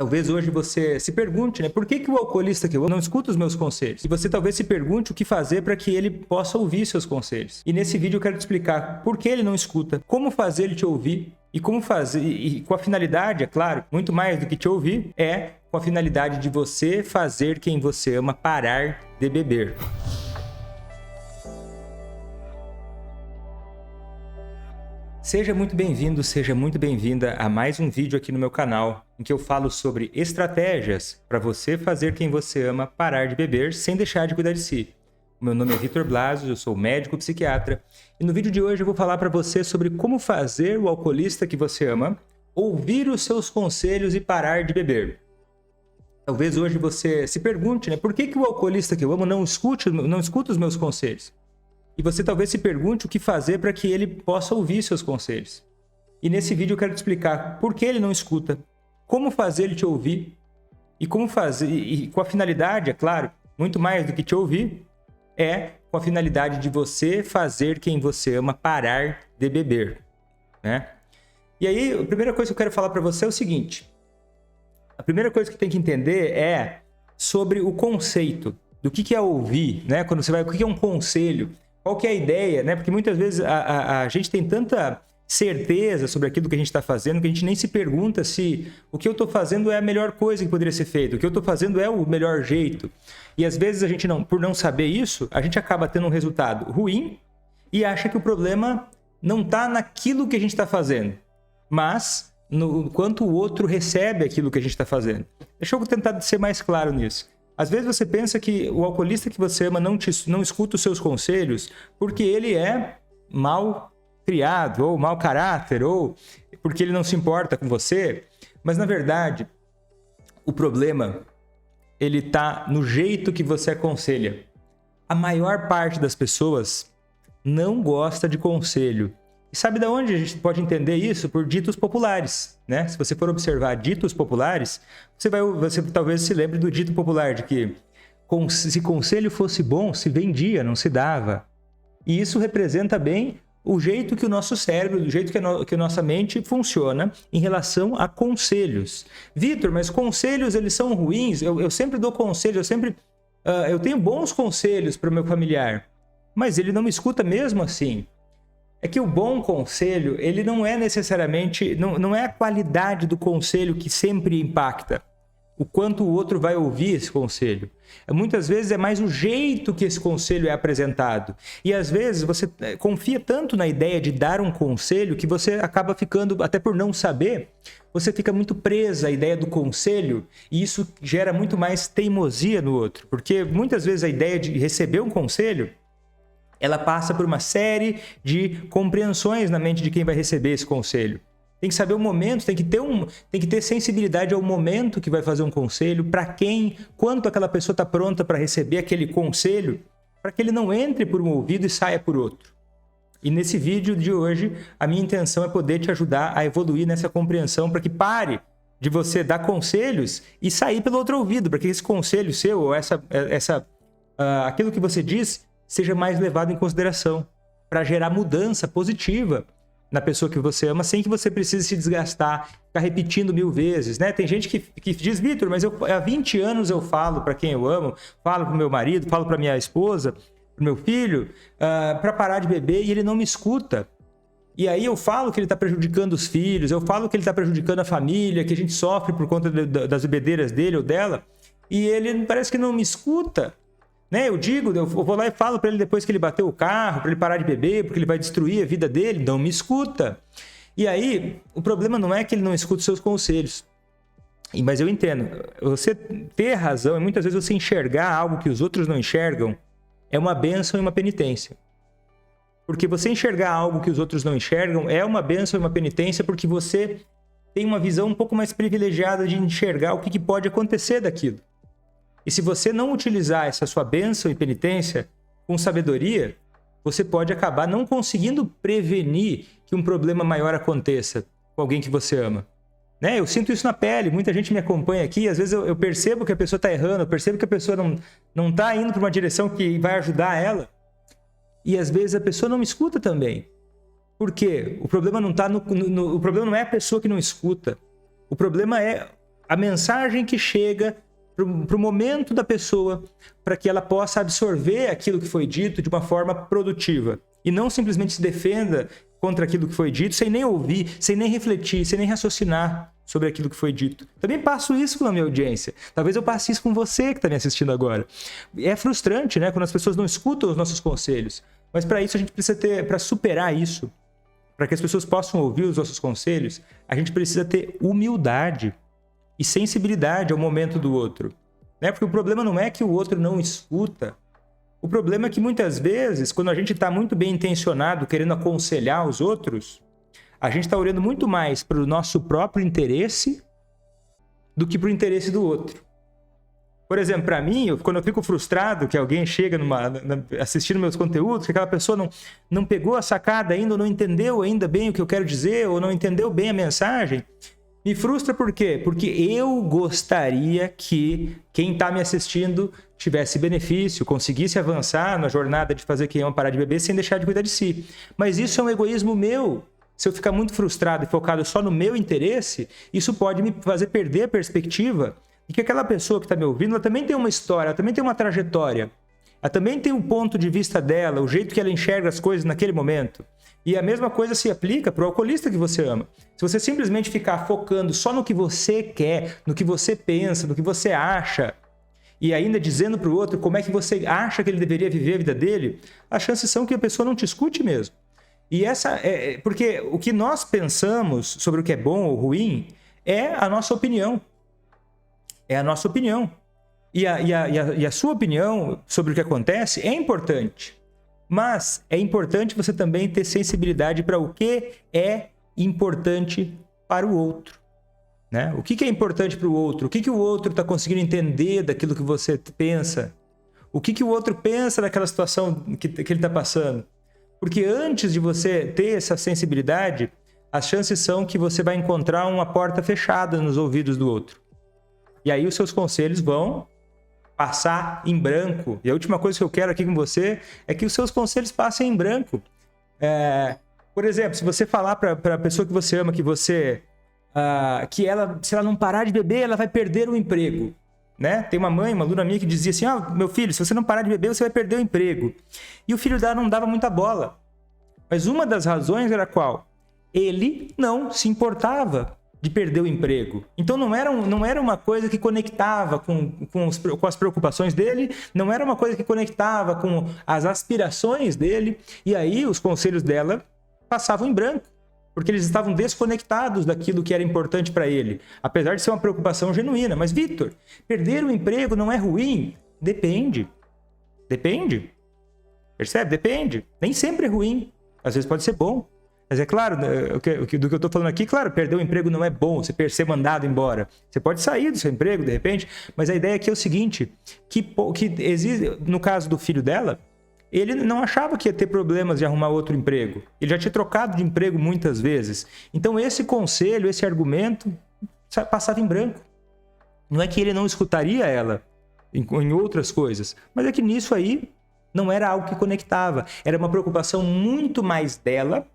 Talvez hoje você se pergunte, né? Por que o alcoolista que eu amo não escuta os meus conselhos? E você talvez se pergunte o que fazer para que ele possa ouvir seus conselhos. E nesse vídeo eu quero te explicar por que ele não escuta, como fazer ele te ouvir e como fazer, e com a finalidade, é claro, muito mais do que te ouvir, é com a finalidade de você fazer quem você ama parar de beber. Seja muito bem-vindo, seja muito bem-vinda a mais um vídeo aqui no meu canal, em que eu falo sobre estratégias para você fazer quem você ama parar de beber sem deixar de cuidar de si. O meu nome é Vitor Blasius, eu sou médico psiquiatra, e no vídeo de hoje eu vou falar para você sobre como fazer o alcoolista que você ama ouvir os seus conselhos e parar de beber. Talvez hoje você se pergunte, né? Por que o alcoolista que eu amo não escuta os meus conselhos? E você talvez se pergunte o que fazer para que ele possa ouvir seus conselhos. E nesse vídeo eu quero te explicar por que ele não escuta, como fazer ele te ouvir e como fazer, e com a finalidade, é claro, muito mais do que te ouvir, é com a finalidade de você fazer quem você ama parar de beber, né? E aí, a primeira coisa que eu quero falar para você é o seguinte: a primeira coisa que tem que entender é sobre o conceito do que é ouvir, né? Quando você vai, o que é um conselho? Qual que é a ideia, né? Porque muitas vezes a gente tem tanta certeza sobre aquilo que a gente está fazendo que a gente nem se pergunta se o que eu estou fazendo é a melhor coisa que poderia ser feito, o que eu estou fazendo é o melhor jeito. E às vezes a gente por não saber isso, a gente acaba tendo um resultado ruim e acha que o problema não está naquilo que a gente está fazendo, mas no quanto o outro recebe aquilo que a gente está fazendo. Deixa eu tentar ser mais claro nisso. Às vezes você pensa que o alcoolista que você ama não escuta os seus conselhos porque ele é mal criado, ou mau caráter, ou porque ele não se importa com você. Mas, na verdade, o problema ele está no jeito que você aconselha. A maior parte das pessoas não gosta de conselho. E sabe de onde a gente pode entender isso? Por ditos populares, né? Se você for observar ditos populares, você talvez se lembre do dito popular de que se conselho fosse bom, se vendia, não se dava. E isso representa bem o jeito que o nosso cérebro, do jeito que a nossa mente funciona em relação a conselhos. Vitor, mas conselhos eles são ruins? Eu sempre dou conselhos, eu tenho bons conselhos para o meu familiar, mas ele não me escuta mesmo assim. É que o bom conselho, ele não é necessariamente, não é a qualidade do conselho que sempre impacta, o quanto o outro vai ouvir esse conselho. Muitas vezes é mais o jeito que esse conselho é apresentado. E às vezes você confia tanto na ideia de dar um conselho que você acaba ficando, até por não saber, você fica muito presa à ideia do conselho e isso gera muito mais teimosia no outro. Porque muitas vezes a ideia de receber um conselho, ela passa por uma série de compreensões na mente de quem vai receber esse conselho. Tem que saber o momento, tem que ter sensibilidade ao momento que vai fazer um conselho, para quem, quanto aquela pessoa está pronta para receber aquele conselho, para que ele não entre por um ouvido e saia por outro. E nesse vídeo de hoje, a minha intenção é poder te ajudar a evoluir nessa compreensão, para que pare de você dar conselhos e sair pelo outro ouvido, para que esse conselho seu, ou aquilo que você diz, seja mais levado em consideração para gerar mudança positiva na pessoa que você ama, sem que você precise se desgastar, ficar repetindo 1000 vezes, né? Tem gente que diz, Vitor, mas há 20 anos eu falo para quem eu amo, falo para o meu marido, falo para minha esposa, para o meu filho, para parar de beber e ele não me escuta. E aí eu falo que ele está prejudicando os filhos, eu falo que ele está prejudicando a família, que a gente sofre por conta das bebedeiras dele ou dela, e ele parece que não me escuta. Né? Eu vou lá e falo para ele depois que ele bateu o carro, para ele parar de beber, porque ele vai destruir a vida dele, não me escuta. E aí, o problema não é que ele não escuta os seus conselhos. Mas eu entendo, você ter razão, e muitas vezes você enxergar algo que os outros não enxergam, é uma bênção e uma penitência. Porque você enxergar algo que os outros não enxergam é uma bênção e uma penitência porque você tem uma visão um pouco mais privilegiada de enxergar o que pode acontecer daquilo. E se você não utilizar essa sua bênção e penitência com sabedoria, você pode acabar não conseguindo prevenir que um problema maior aconteça com alguém que você ama. Né? Eu sinto isso na pele, muita gente me acompanha aqui, às vezes eu percebo que a pessoa está errando, eu percebo que a pessoa não está indo para uma direção que vai ajudar ela, e às vezes a pessoa não me escuta também. Por quê? O problema não tá o problema não é a pessoa que não escuta, o problema é a mensagem que chega para o momento da pessoa, para que ela possa absorver aquilo que foi dito de uma forma produtiva. E não simplesmente se defenda contra aquilo que foi dito, sem nem ouvir, sem nem refletir, sem nem raciocinar sobre aquilo que foi dito. Também passo isso com a minha audiência. Talvez eu passe isso com você que está me assistindo agora. É frustrante, né? Quando as pessoas não escutam os nossos conselhos. Mas para isso a gente precisa ter, para superar isso, para que as pessoas possam ouvir os nossos conselhos, a gente precisa ter humildade e sensibilidade ao momento do outro. Né? Porque o problema não é que o outro não escuta. O problema é que muitas vezes, quando a gente está muito bem intencionado, querendo aconselhar os outros, a gente está olhando muito mais para o nosso próprio interesse do que para o interesse do outro. Por exemplo, para mim, quando eu fico frustrado que alguém chega assistindo meus conteúdos, que aquela pessoa não pegou a sacada ainda, ou não entendeu ainda bem o que eu quero dizer, ou não entendeu bem a mensagem, me frustra por quê? Porque eu gostaria que quem está me assistindo tivesse benefício, conseguisse avançar na jornada de fazer quem ama parar de beber sem deixar de cuidar de si. Mas isso é um egoísmo meu. Se eu ficar muito frustrado e focado só no meu interesse, isso pode me fazer perder a perspectiva de que aquela pessoa que está me ouvindo, ela também tem uma história, ela também tem uma trajetória. Ela também tem um ponto de vista dela, o jeito que ela enxerga as coisas naquele momento. E a mesma coisa se aplica para o alcoolista que você ama. Se você simplesmente ficar focando só no que você quer, no que você pensa, no que você acha, e ainda dizendo para o outro como é que você acha que ele deveria viver a vida dele, as chances são que a pessoa não te escute mesmo. E porque o que nós pensamos sobre o que é bom ou ruim é a nossa opinião. É a nossa opinião. E a sua opinião sobre o que acontece é importante. Mas é importante você também ter sensibilidade para o que é importante para o outro. Né? O que é importante para o outro? O que o outro está conseguindo entender daquilo que você pensa? O que o outro pensa daquela situação que ele está passando? Porque antes de você ter essa sensibilidade, as chances são que você vai encontrar uma porta fechada nos ouvidos do outro. E aí os seus conselhos vão passar em branco. E a última coisa que eu quero aqui com você é que os seus conselhos passem em branco. Por exemplo, se você falar para a pessoa que você ama que ela, se ela não parar de beber, ela vai perder o emprego. Né? Tem uma aluna minha que dizia assim, meu filho, se você não parar de beber, você vai perder o emprego. E o filho dela não dava muita bola. Mas uma das razões era qual? Ele não se importava de perder o emprego. Então não era uma coisa que conectava com as preocupações dele, não era uma coisa que conectava com as aspirações dele, e aí os conselhos dela passavam em branco, porque eles estavam desconectados daquilo que era importante para ele, apesar de ser uma preocupação genuína. Mas, Vitor, perder o emprego não é ruim? Depende. Percebe? Depende. Nem sempre é ruim. Às vezes pode ser bom. Mas é claro, do que eu estou falando aqui, claro, perder o emprego não é bom, você ser mandado embora. Você pode sair do seu emprego, de repente, mas a ideia aqui é o seguinte, que existe, no caso do filho dela, ele não achava que ia ter problemas de arrumar outro emprego. Ele já tinha trocado de emprego muitas vezes. Então esse conselho, esse argumento, passava em branco. Não é que ele não escutaria ela em outras coisas, mas é que nisso aí não era algo que conectava. Era uma preocupação muito mais dela.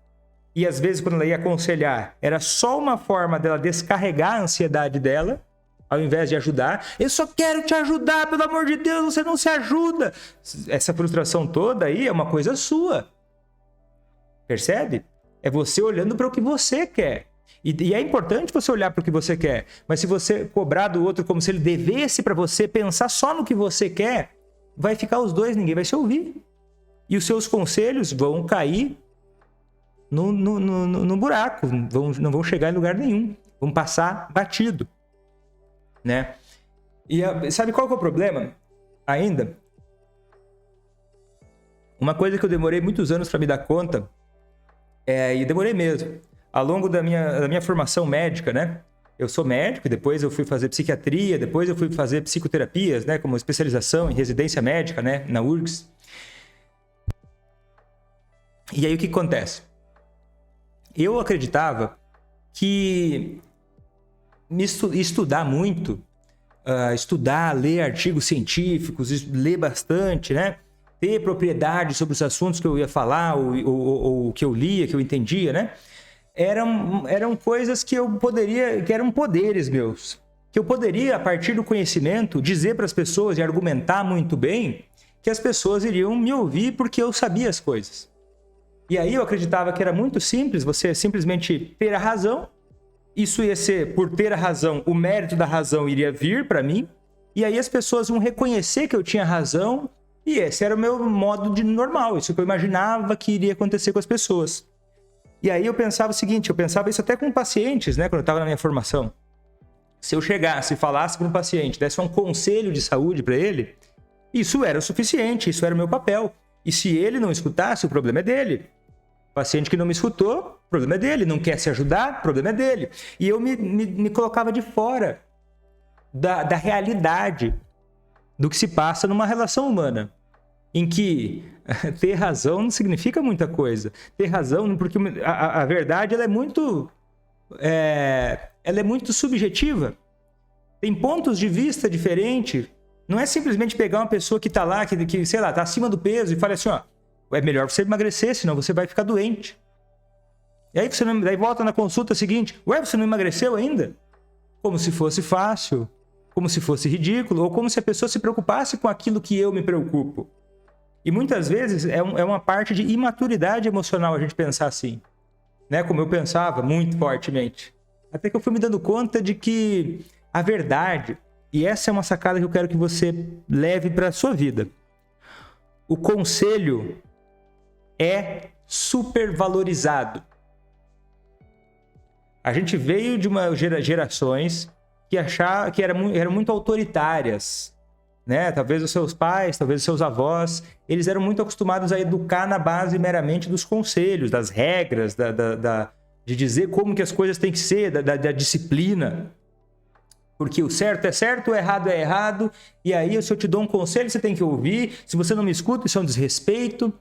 E às vezes, quando ela ia aconselhar, era só uma forma dela descarregar a ansiedade dela, ao invés de ajudar. Eu só quero te ajudar, pelo amor de Deus, você não se ajuda. Essa frustração toda aí é uma coisa sua. Percebe? É você olhando para o que você quer. E é importante você olhar para o que você quer. Mas se você cobrar do outro como se ele devesse para você pensar só no que você quer, vai ficar os dois, ninguém vai se ouvir. E os seus conselhos vão cair no buraco, não vão chegar em lugar nenhum, vão passar batido, né? E sabe qual que é o problema ainda? Uma coisa que eu demorei muitos anos para me dar conta, e demorei mesmo, ao longo da minha formação médica, né? Eu sou médico, depois eu fui fazer psiquiatria, depois eu fui fazer psicoterapias, né? Como especialização em residência médica, né? Na URGS. E aí o que acontece? Eu acreditava que estudar muito, ler artigos científicos, ler bastante, né? Ter propriedade sobre os assuntos que eu ia falar ou que eu lia, que eu entendia, né? Eram coisas que eu poderia, que eram poderes meus, que eu poderia, a partir do conhecimento, dizer para as pessoas e argumentar muito bem que as pessoas iriam me ouvir porque eu sabia as coisas. E aí eu acreditava que era muito simples, você simplesmente ter a razão. Isso ia ser, por ter a razão, o mérito da razão iria vir para mim. E aí as pessoas vão reconhecer que eu tinha razão. E esse era o meu modo de normal, isso que eu imaginava que iria acontecer com as pessoas. E aí eu pensava o seguinte, eu pensava isso até com pacientes, né, quando eu estava na minha formação. Se eu chegasse e falasse para um paciente, desse um conselho de saúde para ele, isso era o suficiente, isso era o meu papel. E se ele não escutasse, o problema é dele. O paciente que não me escutou, o problema é dele. Não quer se ajudar, o problema é dele. E eu me colocava de fora da realidade do que se passa numa relação humana, em que ter razão não significa muita coisa. Ter razão, porque a verdade ela é muito subjetiva. Tem pontos de vista diferentes. Não é simplesmente pegar uma pessoa que está lá, que sei lá, está acima do peso e fala assim, ó, é melhor você emagrecer, senão você vai ficar doente. E aí daí volta na consulta seguinte, ué, você não emagreceu ainda? Como se fosse fácil, como se fosse ridículo, ou como se a pessoa se preocupasse com aquilo que eu me preocupo. E muitas vezes é uma parte de imaturidade emocional a gente pensar assim, né? Como eu pensava muito fortemente. Até que eu fui me dando conta de que a verdade, e essa é uma sacada que eu quero que você leve para a sua vida. O conselho é supervalorizado. A gente veio de gerações que achavam que eram muito autoritárias, né? Talvez os seus pais, talvez os seus avós, eles eram muito acostumados a educar na base meramente dos conselhos, das regras, de dizer como que as coisas têm que ser, da disciplina. Porque o certo é certo, o errado é errado, e aí se eu te dou um conselho, você tem que ouvir, se você não me escuta, isso é um desrespeito.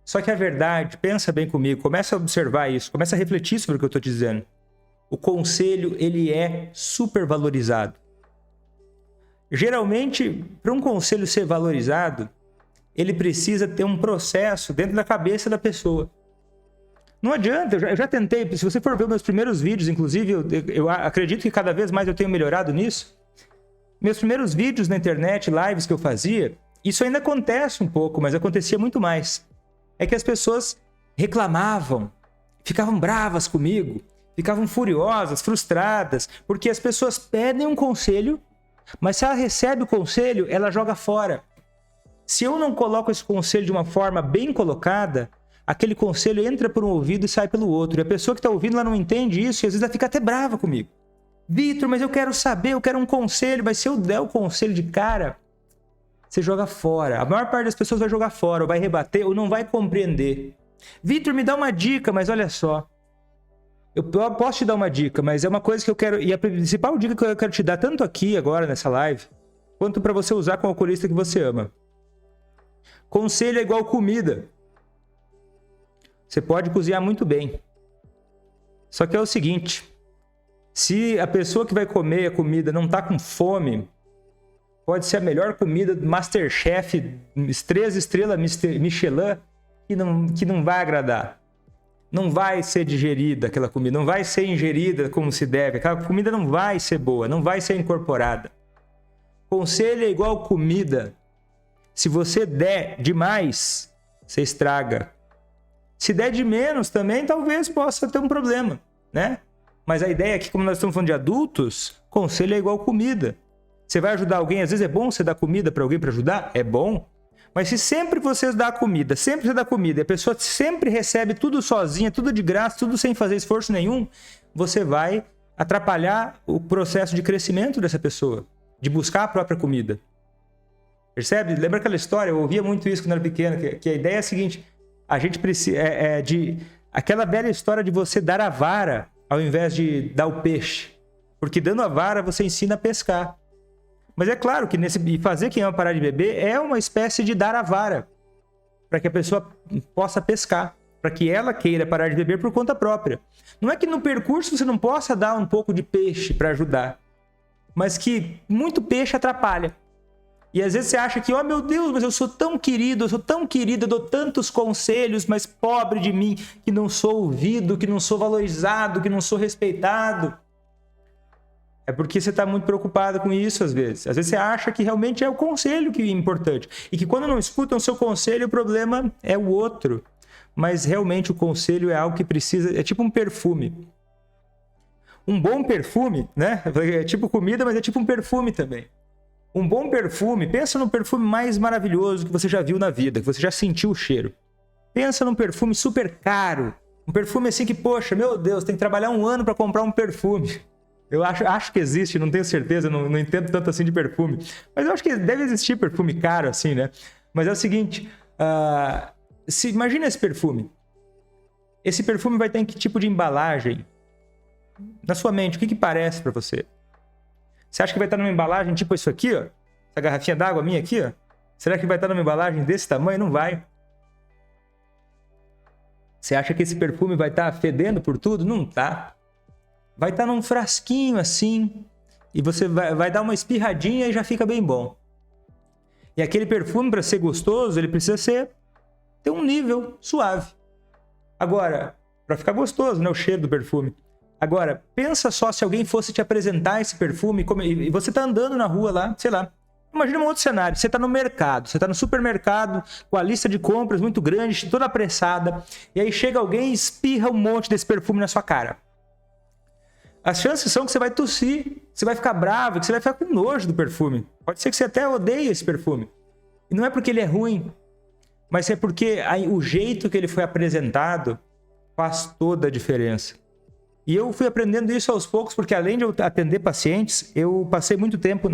Só que a verdade, pensa bem comigo, começa a observar isso, começa a refletir sobre o que eu estou dizendo. O conselho, ele é supervalorizado. Geralmente, para um conselho ser valorizado, ele precisa ter um processo dentro da cabeça da pessoa. Não adianta, eu já tentei, se você for ver meus primeiros vídeos, inclusive, eu acredito que cada vez mais eu tenho melhorado nisso. Meus primeiros vídeos na internet, lives que eu fazia, isso ainda acontece um pouco, mas acontecia muito mais. É que as pessoas reclamavam, ficavam bravas comigo, ficavam furiosas, frustradas, porque as pessoas pedem um conselho, mas se ela recebe o conselho, ela joga fora. Se eu não coloco esse conselho de uma forma bem colocada, aquele conselho entra por um ouvido e sai pelo outro. E a pessoa que está ouvindo, ela não entende isso e às vezes ela fica até brava comigo. Vitor, mas eu quero saber, eu quero um conselho, mas se eu der o conselho de cara, você joga fora. A maior parte das pessoas vai jogar fora, ou vai rebater, ou não vai compreender. Vitor, me dá uma dica, mas olha só. Eu posso te dar uma dica, mas é uma coisa que eu quero... E a principal dica que eu quero te dar, tanto aqui agora nessa live, quanto para você usar com o oculista que você ama. Conselho é igual comida. Você pode cozinhar muito bem. Só que é o seguinte, se a pessoa que vai comer a comida não está com fome, pode ser a melhor comida do Masterchef, 3 estrelas Michelin, que não vai agradar. Não vai ser digerida aquela comida, não vai ser ingerida como se deve. Aquela comida não vai ser boa, não vai ser incorporada. Conselho é igual comida. Se você der demais, você estraga. Se der de menos também, talvez possa ter um problema, né? Mas a ideia aqui, como nós estamos falando de adultos, conselho é igual comida. Você vai ajudar alguém, às vezes é bom você dar comida para alguém para ajudar? É bom. Mas se sempre você dá comida, sempre você dá comida, e a pessoa sempre recebe tudo sozinha, tudo de graça, tudo sem fazer esforço nenhum, você vai atrapalhar o processo de crescimento dessa pessoa, de buscar a própria comida. Percebe? Lembra aquela história? Eu ouvia muito isso quando era pequeno, que a ideia é a seguinte... A gente precisa aquela velha história de você dar a vara ao invés de dar o peixe. Porque dando a vara você ensina a pescar. Mas é claro que fazer quem ama parar de beber é uma espécie de dar a vara. Para que a pessoa possa pescar. Para que ela queira parar de beber por conta própria. Não é que no percurso você não possa dar um pouco de peixe para ajudar. Mas que muito peixe atrapalha. E às vezes você acha que, oh meu Deus, mas eu sou tão querido, eu sou tão querida, eu dou tantos conselhos, mas pobre de mim, que não sou ouvido, que não sou valorizado, que não sou respeitado. É porque você está muito preocupado com isso às vezes. Às vezes você acha que realmente é o conselho que é importante. E que quando não escutam o seu conselho, o problema é o outro. Mas realmente o conselho é algo que precisa... É tipo um perfume. Um bom perfume, né? É tipo comida, mas é tipo um perfume também. Um bom perfume, pensa no perfume mais maravilhoso que você já viu na vida, que você já sentiu o cheiro. Pensa num perfume super caro. Um perfume assim que, poxa, meu Deus, tem que trabalhar 1 ano para comprar um perfume. Eu acho que existe, não tenho certeza, não entendo tanto assim de perfume. Mas eu acho que deve existir perfume caro assim, né? Mas é o seguinte, imagina esse perfume. Esse perfume vai ter em que tipo de embalagem? Na sua mente, o que parece para você? Você acha que vai estar numa embalagem tipo isso aqui, ó? Essa garrafinha d'água minha aqui, ó? Será que vai estar numa embalagem desse tamanho? Não vai. Você acha que esse perfume vai estar fedendo por tudo? Não tá. Vai estar num frasquinho assim, e você vai dar uma espirradinha e já fica bem bom. E aquele perfume, para ser gostoso, ele precisa ter um nível suave. Agora, para ficar gostoso, né, o cheiro do perfume. Agora, pensa só se alguém fosse te apresentar esse perfume e você está andando na rua lá, sei lá. Imagina um outro cenário, você está no mercado, você está no supermercado com a lista de compras muito grande, toda apressada, e aí chega alguém e espirra um monte desse perfume na sua cara. As chances são que você vai tossir, você vai ficar bravo, que você vai ficar com nojo do perfume. Pode ser que você até odeie esse perfume. E não é porque ele é ruim, mas é porque o jeito que ele foi apresentado faz toda a diferença. E eu fui aprendendo isso aos poucos, porque além de eu atender pacientes, eu passei muito tempo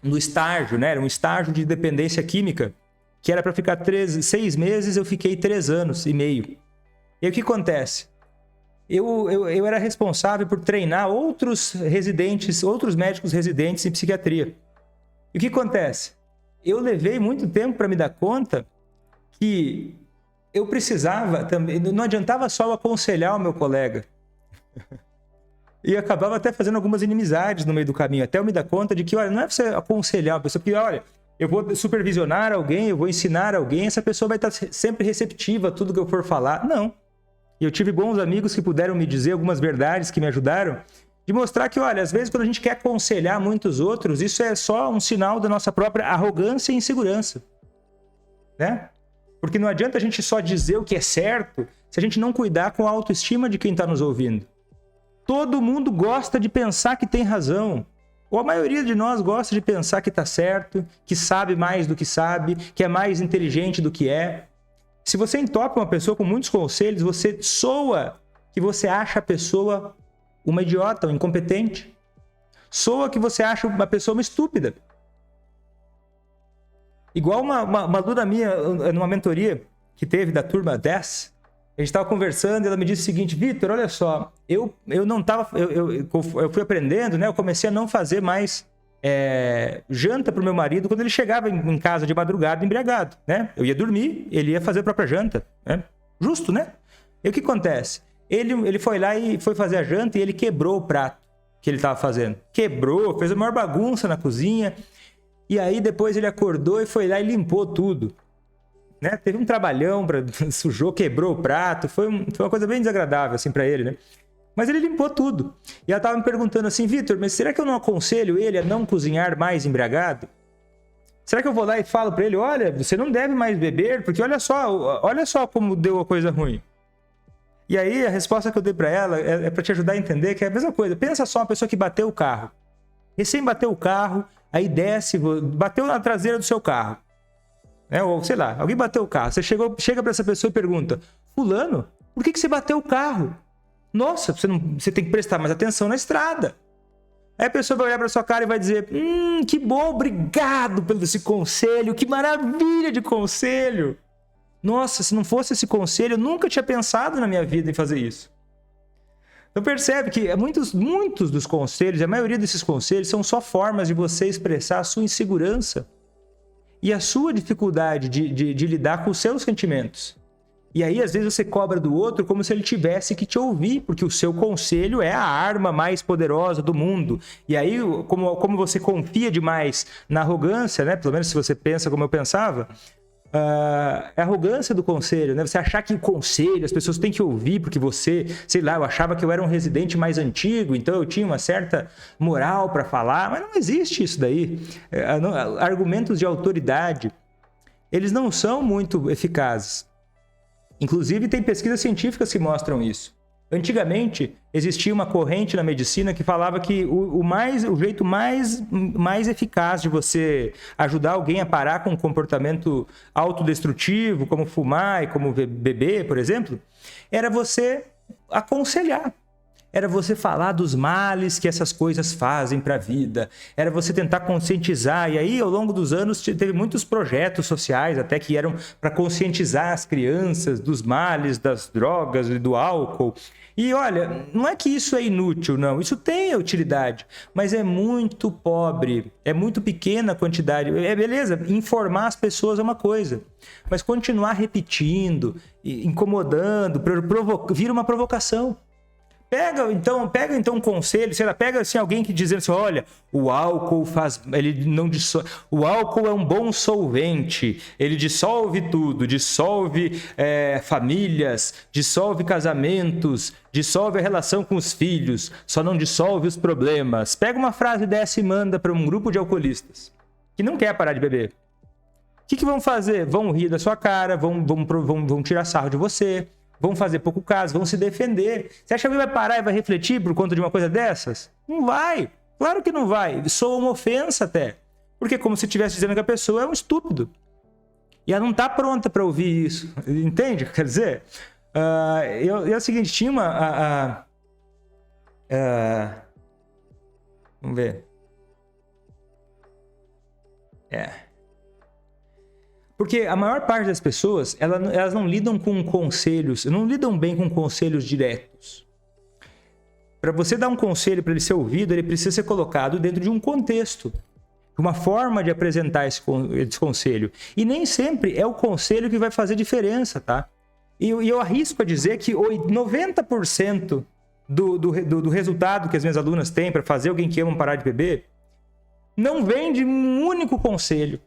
no estágio, né? Era um estágio de dependência química, que era para ficar 6 meses, eu fiquei 3 anos e meio. E aí, o que acontece? Eu era responsável por treinar outros médicos residentes em psiquiatria. E o que acontece? Eu levei muito tempo para me dar conta que eu precisava também, não adiantava só eu aconselhar o meu colega. E acabava até fazendo algumas inimizades no meio do caminho, até eu me dar conta de que, olha, não é você aconselhar uma pessoa, porque, olha, eu vou supervisionar alguém, eu vou ensinar alguém, essa pessoa vai estar sempre receptiva a tudo que eu for falar. Não. E eu tive bons amigos que puderam me dizer algumas verdades que me ajudaram, de mostrar que, olha, às vezes quando a gente quer aconselhar muitos outros, isso é só um sinal da nossa própria arrogância e insegurança, né? Porque não adianta a gente só dizer o que é certo se a gente não cuidar com a autoestima de quem está nos ouvindo. Todo mundo gosta de pensar que tem razão, ou a maioria de nós gosta de pensar que está certo, que sabe mais do que sabe, que é mais inteligente do que é. Se você entope uma pessoa com muitos conselhos, você soa que você acha a pessoa uma idiota, um incompetente. Soa que você acha uma pessoa uma estúpida. Igual uma aluna minha, numa mentoria que teve da turma 10, a gente estava conversando e ela me disse o seguinte: Vitor, olha só, eu fui aprendendo, né? Eu comecei a não fazer mais janta para o meu marido quando ele chegava em casa de madrugada embriagado, né? Eu ia dormir, ele ia fazer a própria janta, né? Justo, né? E o que acontece? Ele foi lá e foi fazer a janta e ele quebrou o prato que ele estava fazendo. Quebrou, fez a maior bagunça na cozinha. E aí depois ele acordou e foi lá e limpou tudo, né? Teve um trabalhão, sujou, quebrou o prato. Foi uma coisa bem desagradável assim para ele, né? Mas ele limpou tudo. E ela estava me perguntando assim: Vitor, mas será que eu não aconselho ele a não cozinhar mais embriagado? Será que eu vou lá e falo para ele: olha, você não deve mais beber, porque olha só como deu a coisa ruim. E aí a resposta que eu dei para ela é para te ajudar a entender que é a mesma coisa. Pensa só, uma pessoa que bateu o carro. Recém bateu o carro, aí desce, bateu na traseira do seu carro, né? Ou sei lá, alguém bateu o carro. Você chega para essa pessoa e pergunta: fulano, por que você bateu o carro? Nossa, você tem que prestar mais atenção na estrada. Aí a pessoa vai olhar para sua cara e vai dizer: que bom, obrigado pelo esse conselho, que maravilha de conselho. Nossa, se não fosse esse conselho, eu nunca tinha pensado na minha vida em fazer isso. Então percebe que muitos dos conselhos, a maioria desses conselhos, são só formas de você expressar a sua insegurança e a sua dificuldade de lidar com os seus sentimentos. E aí, às vezes, você cobra do outro como se ele tivesse que te ouvir, porque o seu conselho é a arma mais poderosa do mundo. E aí, como você confia demais na arrogância, né? Pelo menos se você pensa como eu pensava, É a arrogância do conselho, né? Você achar que o conselho, as pessoas têm que ouvir porque você, sei lá, eu achava que eu era um residente mais antigo, então eu tinha uma certa moral para falar, mas não existe isso daí. Argumentos de autoridade, eles não são muito eficazes. Inclusive, tem pesquisas científicas que mostram isso. Antigamente, existia uma corrente na medicina que falava que o jeito mais eficaz de você ajudar alguém a parar com um comportamento autodestrutivo, como fumar e como beber, por exemplo, era você aconselhar. Era você falar dos males que essas coisas fazem para a vida. Era você tentar conscientizar. E aí, ao longo dos anos, teve muitos projetos sociais até que eram para conscientizar as crianças dos males das drogas e do álcool. E olha, não é que isso é inútil, não. Isso tem utilidade, mas é muito pobre. É muito pequena a quantidade. Beleza, informar as pessoas é uma coisa. Mas continuar repetindo, incomodando, vira uma provocação. Pega então um conselho, sei lá, pega assim alguém que dizendo assim, olha, o álcool o álcool é um bom solvente, ele dissolve tudo, dissolve famílias, dissolve casamentos, dissolve a relação com os filhos, só não dissolve os problemas. Pega uma frase dessa e manda para um grupo de alcoolistas que não quer parar de beber. O que vão fazer? Vão rir da sua cara, vão tirar sarro de você. Vão fazer pouco caso, vão se defender. Você acha que alguém vai parar e vai refletir por conta de uma coisa dessas? Não vai. Claro que não vai. Soa uma ofensa até. Porque é como se estivesse dizendo que a pessoa é um estúpido. E ela não está pronta para ouvir isso. Entende? Quer dizer, é o seguinte, tinha uma... vamos ver. Porque a maior parte das pessoas, elas não lidam com conselhos, não lidam bem com conselhos diretos. Para você dar um conselho para ele ser ouvido, ele precisa ser colocado dentro de um contexto, uma forma de apresentar esse conselho. E nem sempre é o conselho que vai fazer diferença, tá? E eu arrisco a dizer que 90% do resultado que as minhas alunas têm para fazer alguém que ama parar de beber não vem de um único conselho.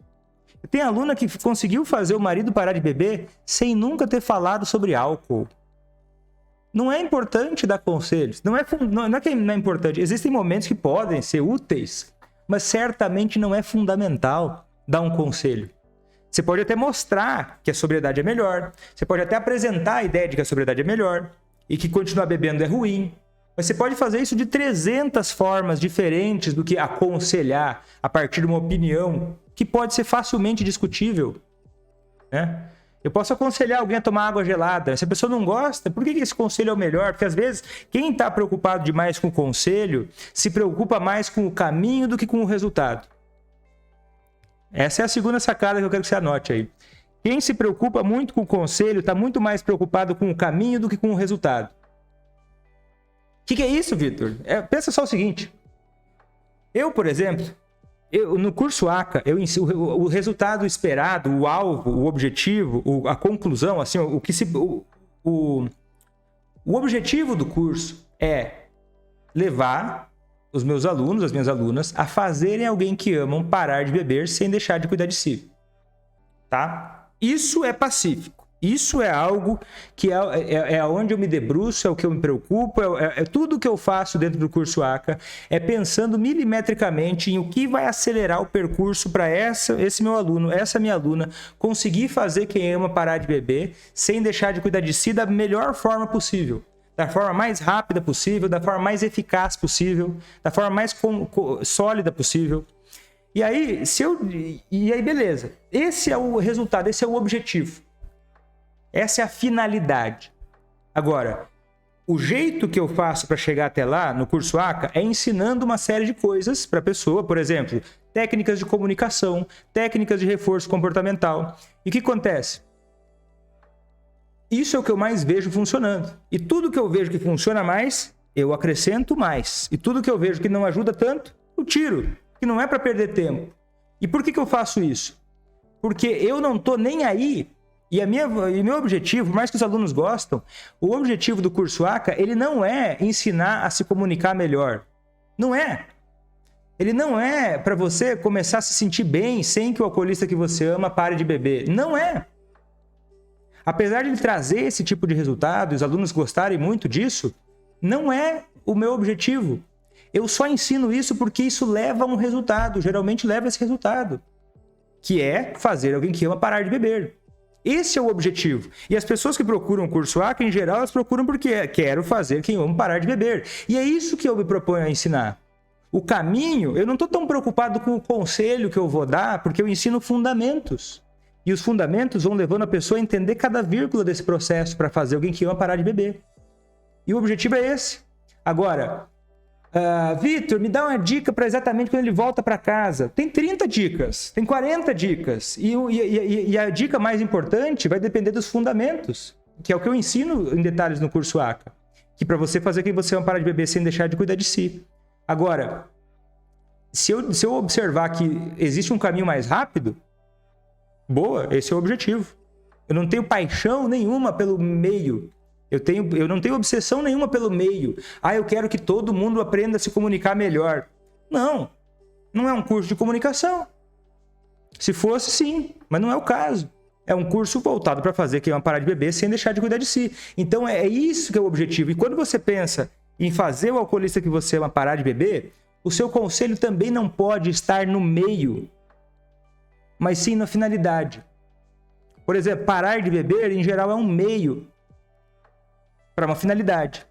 Tem aluna que conseguiu fazer o marido parar de beber sem nunca ter falado sobre álcool. Não é importante dar conselhos. Não é que não é importante. Existem momentos que podem ser úteis, mas certamente não é fundamental dar um conselho. Você pode até mostrar que a sobriedade é melhor. Você pode até apresentar a ideia de que a sobriedade é melhor e que continuar bebendo é ruim. Mas você pode fazer isso de 300 formas diferentes do que aconselhar a partir de uma opinião que pode ser facilmente discutível, né? Eu posso aconselhar alguém a tomar água gelada. Se a pessoa não gosta, por que esse conselho é o melhor? Porque às vezes quem está preocupado demais com o conselho se preocupa mais com o caminho do que com o resultado. Essa é a segunda sacada que eu quero que você anote aí. Quem se preocupa muito com o conselho está muito mais preocupado com o caminho do que com o resultado. O que é isso, Vitor? Pensa só o seguinte. Eu, por exemplo... no curso ACA, eu ensino o resultado esperado, o alvo, o objetivo, a conclusão, assim, o objetivo do curso é levar os meus alunos, as minhas alunas, a fazerem alguém que amam parar de beber sem deixar de cuidar de si. Tá? Isso é pacífico. Isso é algo que é onde eu me debruço, é o que eu me preocupo, tudo que eu faço dentro do curso ACA é pensando milimetricamente em o que vai acelerar o percurso para esse meu aluno, essa minha aluna, conseguir fazer quem ama parar de beber sem deixar de cuidar de si da melhor forma possível, da forma mais rápida possível, da forma mais eficaz possível, da forma mais sólida possível. E aí, beleza. Esse é o resultado, esse é o objetivo. Essa é a finalidade. Agora, o jeito que eu faço para chegar até lá, no curso ACA, é ensinando uma série de coisas para a pessoa. Por exemplo, técnicas de comunicação, técnicas de reforço comportamental. E o que acontece? Isso é o que eu mais vejo funcionando. E tudo que eu vejo que funciona mais, eu acrescento mais. E tudo que eu vejo que não ajuda tanto, eu tiro. Que não é para perder tempo. E por que eu faço isso? Porque eu não estou nem aí. E meu objetivo, mais que os alunos gostam, o objetivo do curso ACA, ele não é ensinar a se comunicar melhor. Não é. Ele não é para você começar a se sentir bem sem que o alcoolista que você ama pare de beber. Não é. Apesar de ele trazer esse tipo de resultado, os alunos gostarem muito disso, não é o meu objetivo. Eu só ensino isso porque isso leva a um resultado, geralmente leva a esse resultado, que é fazer alguém que ama parar de beber. Esse é o objetivo. E as pessoas que procuram o curso ACA, em geral, elas procuram porque quero fazer quem ama parar de beber. E é isso que eu me proponho a ensinar. O caminho, eu não estou tão preocupado com o conselho que eu vou dar, porque eu ensino fundamentos. E os fundamentos vão levando a pessoa a entender cada vírgula desse processo para fazer alguém que ama parar de beber. E o objetivo é esse. Agora, Vitor, me dá uma dica para exatamente quando ele volta para casa. Tem 30 dicas, tem 40 dicas. E a dica mais importante vai depender dos fundamentos, que é o que eu ensino em detalhes no curso ACA. Que para você fazer quem você ama parar de beber sem deixar de cuidar de si. Agora, se eu observar que existe um caminho mais rápido, boa, esse é o objetivo. Eu não tenho paixão nenhuma pelo meio. Eu não tenho obsessão nenhuma pelo meio. Eu quero que todo mundo aprenda a se comunicar melhor. Não é um curso de comunicação. Se fosse, sim, mas não é o caso. É um curso voltado para fazer quem ama parar de beber sem deixar de cuidar de si. Então é isso que é o objetivo. E quando você pensa em fazer o alcoolista que você ama parar de beber, o seu conselho também não pode estar no meio, mas sim na finalidade. Por exemplo, parar de beber, em geral, é um meio para uma finalidade.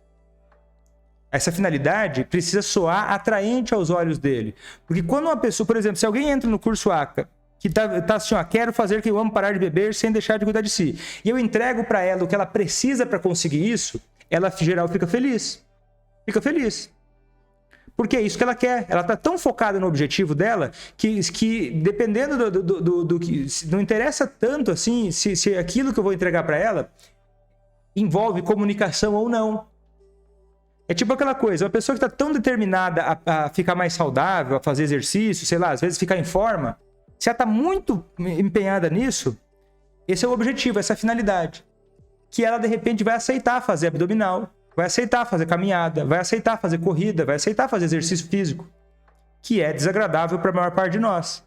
Essa finalidade precisa soar atraente aos olhos dele. Porque quando uma pessoa, por exemplo, se alguém entra no curso ACA, que tá assim, quero fazer que eu amo parar de beber sem deixar de cuidar de si, e eu entrego para ela o que ela precisa para conseguir isso, ela, em geral, fica feliz. Fica feliz. Porque é isso que ela quer. Ela está tão focada no objetivo dela que dependendo do que... Não interessa tanto assim se aquilo que eu vou entregar para ela envolve comunicação ou não. É tipo aquela coisa, uma pessoa que está tão determinada a ficar mais saudável, a fazer exercício, sei lá, às vezes ficar em forma, se ela está muito empenhada nisso, esse é o objetivo, essa é a finalidade. Que ela, de repente, vai aceitar fazer abdominal, vai aceitar fazer caminhada, vai aceitar fazer corrida, vai aceitar fazer exercício físico, que é desagradável para a maior parte de nós.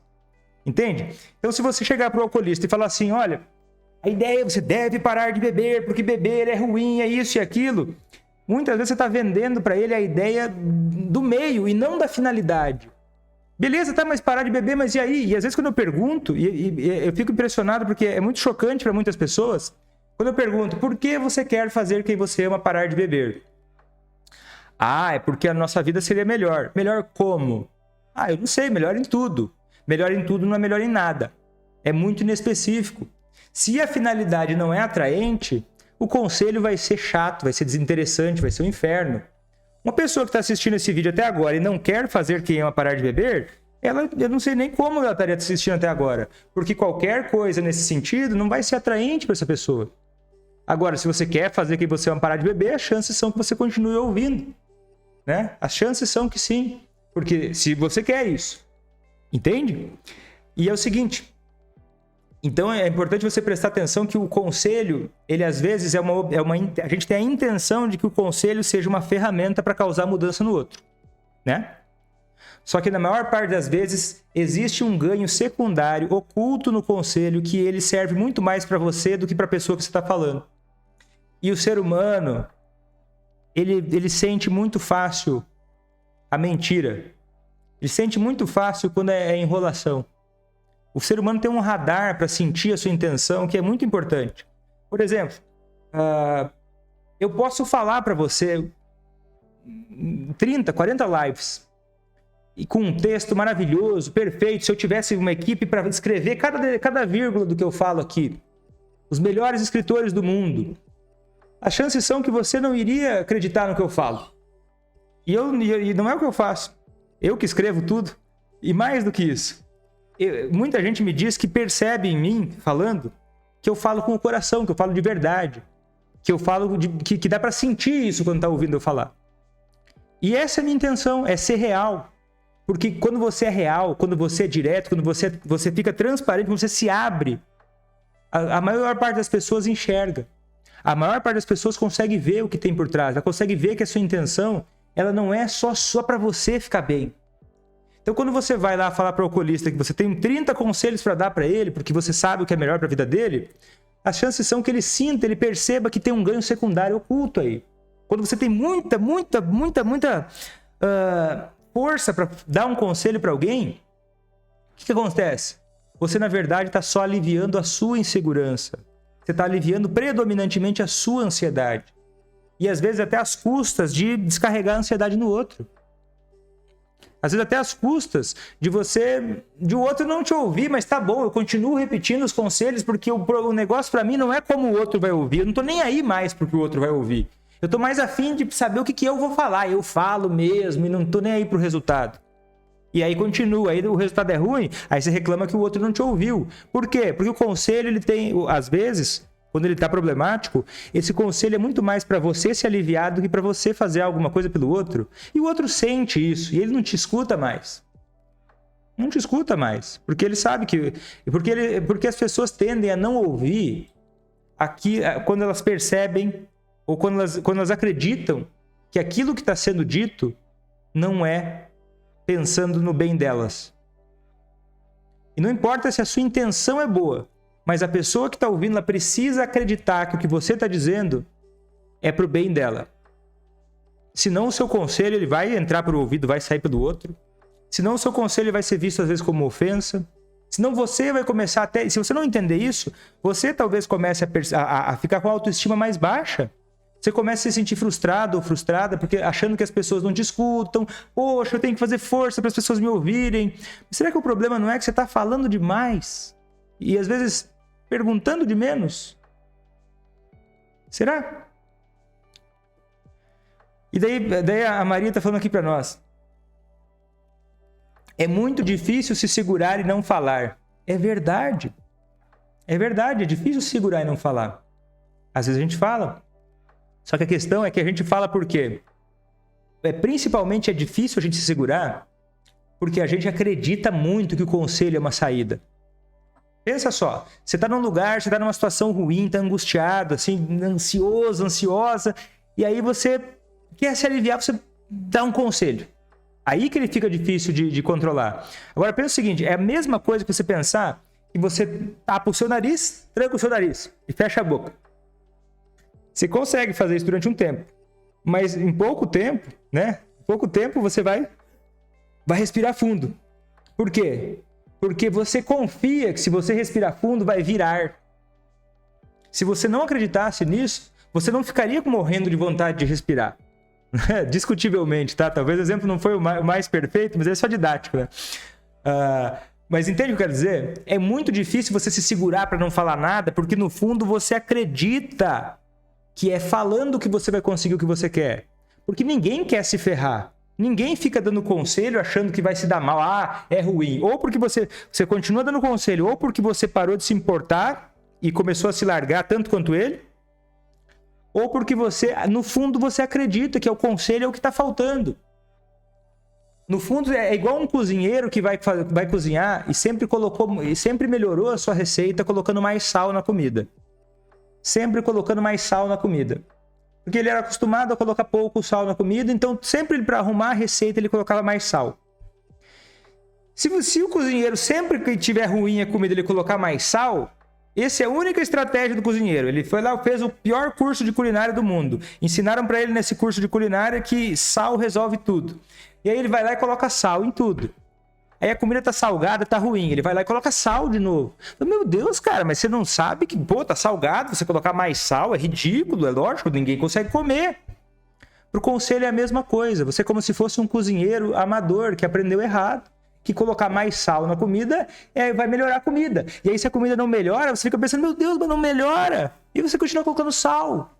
Entende? Então, se você chegar para o alcoolista e falar assim, olha, a ideia é você deve parar de beber, porque beber é ruim, é isso e aquilo, muitas vezes você está vendendo para ele a ideia do meio e não da finalidade. Beleza, tá, mas parar de beber, mas e aí? E às vezes quando eu pergunto, e eu fico impressionado porque é muito chocante para muitas pessoas, quando eu pergunto, por que você quer fazer quem você ama parar de beber? É porque a nossa vida seria melhor. Melhor como? Eu não sei, melhor em tudo. Melhor em tudo não é melhor em nada. É muito inespecífico. Se a finalidade não é atraente, o conselho vai ser chato, vai ser desinteressante, vai ser um inferno. Uma pessoa que está assistindo esse vídeo até agora e não quer fazer quem ama parar de beber, eu não sei nem como ela estaria assistindo até agora. Porque qualquer coisa nesse sentido não vai ser atraente para essa pessoa. Agora, se você quer fazer quem você ama parar de beber, as chances são que você continue ouvindo, né? As chances são que sim, porque se você quer isso, entende? E é o seguinte, então é importante você prestar atenção que o conselho, ele às vezes a gente tem a intenção de que o conselho seja uma ferramenta para causar mudança no outro, né? Só que na maior parte das vezes existe um ganho secundário oculto no conselho que ele serve muito mais para você do que para a pessoa que você está falando. E o ser humano, ele sente muito fácil a mentira. Ele sente muito fácil quando é enrolação. O ser humano tem um radar para sentir a sua intenção que é muito importante. Por exemplo, eu posso falar para você 30, 40 lives e com um texto maravilhoso, perfeito. Se eu tivesse uma equipe para escrever cada vírgula do que eu falo aqui, os melhores escritores do mundo, as chances são que você não iria acreditar no que eu falo. E não é o que eu faço. Eu que escrevo tudo. E mais do que isso, muita gente me diz que percebe em mim, falando, que eu falo com o coração, que eu falo de verdade. Que eu falo que dá para sentir isso quando está ouvindo eu falar. E essa é a minha intenção, é ser real. Porque quando você é real, quando você é direto, quando você fica transparente, quando você se abre, a maior parte das pessoas enxerga. A maior parte das pessoas consegue ver o que tem por trás. Ela consegue ver que a sua intenção, ela não é só para você ficar bem. Então, quando você vai lá falar para o oculista que você tem 30 conselhos para dar para ele, porque você sabe o que é melhor para a vida dele, as chances são que ele sinta, ele perceba que tem um ganho secundário oculto aí. Quando você tem muita força para dar um conselho para alguém, o que acontece? Você, na verdade, está só aliviando a sua insegurança. Você está aliviando predominantemente a sua ansiedade. E às vezes até às custas de descarregar a ansiedade no outro. Às vezes até às custas de o outro não te ouvir, mas tá bom, eu continuo repetindo os conselhos porque o negócio para mim não é como o outro vai ouvir. Eu não tô nem aí mais pro que o outro vai ouvir. Eu tô mais afim de saber o que eu vou falar. Eu falo mesmo e não tô nem aí pro resultado. E aí continua, aí o resultado é ruim, aí você reclama que o outro não te ouviu. Por quê? Porque o conselho, ele tem, às vezes, quando ele está problemático, esse conselho é muito mais para você se aliviar do que para você fazer alguma coisa pelo outro. E o outro sente isso, e ele não te escuta mais. Não te escuta mais, porque ele sabe que... Porque as pessoas tendem a não ouvir aqui, quando elas percebem, ou quando elas acreditam que aquilo que está sendo dito não é pensando no bem delas. E não importa se a sua intenção é boa, mas a pessoa que está ouvindo, ela precisa acreditar que o que você está dizendo é para o bem dela. Senão o seu conselho ele vai entrar para o ouvido, vai sair pelo outro. Senão o seu conselho vai ser visto às vezes como ofensa. Senão você vai começar até... Se você não entender isso, você talvez comece a ficar com a autoestima mais baixa. Você começa a se sentir frustrado ou frustrada porque achando que as pessoas não te escutam. Poxa, eu tenho que fazer força para as pessoas me ouvirem. Mas será que o problema não é que você está falando demais? E às vezes perguntando de menos? Será? E daí a Maria está falando aqui para nós. É muito difícil se segurar e não falar. É verdade. É verdade, é difícil se segurar e não falar. Às vezes a gente fala. Só que a questão é que a gente fala por quê? Principalmente é difícil a gente se segurar porque a gente acredita muito que o conselho é uma saída. Pensa só, você está num lugar, você está numa situação ruim, está angustiado, assim, ansioso, ansiosa, e aí você quer se aliviar, você dá um conselho. Aí que ele fica difícil de controlar. Agora pensa o seguinte, é a mesma coisa que você pensar que você tapa o seu nariz, tranca o seu nariz e fecha a boca. Você consegue fazer isso durante um tempo, mas em pouco tempo, né? Em pouco tempo você vai respirar fundo. Por quê? Porque você confia que se você respirar fundo vai vir ar. Se você não acreditasse nisso, você não ficaria morrendo de vontade de respirar. Discutivelmente, tá? Talvez o exemplo não foi o mais perfeito, mas é só didático, né? Mas entende o que eu quero dizer? É muito difícil você se segurar para não falar nada, porque no fundo você acredita que é falando que você vai conseguir o que você quer. Porque ninguém quer se ferrar. Ninguém fica dando conselho achando que vai se dar mal. Ah, é ruim. Ou porque você continua dando conselho, ou porque você parou de se importar e começou a se largar tanto quanto ele, ou porque você, no fundo, você acredita que o conselho é o que está faltando. No fundo, é igual um cozinheiro que vai cozinhar e sempre melhorou a sua receita colocando mais sal na comida. Sempre colocando mais sal na comida. Porque ele era acostumado a colocar pouco sal na comida, então sempre para arrumar a receita ele colocava mais sal. Se o cozinheiro sempre que tiver ruim a comida ele colocar mais sal, essa é a única estratégia do cozinheiro. Ele foi lá e fez o pior curso de culinária do mundo. Ensinaram para ele nesse curso de culinária que sal resolve tudo. E aí ele vai lá e coloca sal em tudo. Aí a comida tá salgada, tá ruim. Ele vai lá e coloca sal de novo. Meu Deus, cara, mas você não sabe que, tá salgado, você colocar mais sal é ridículo, é lógico, ninguém consegue comer. Pro conselho é a mesma coisa. Você é como se fosse um cozinheiro amador que aprendeu errado. Que colocar mais sal na comida vai melhorar a comida. E aí se a comida não melhora, você fica pensando, meu Deus, mas não melhora. E você continua colocando sal.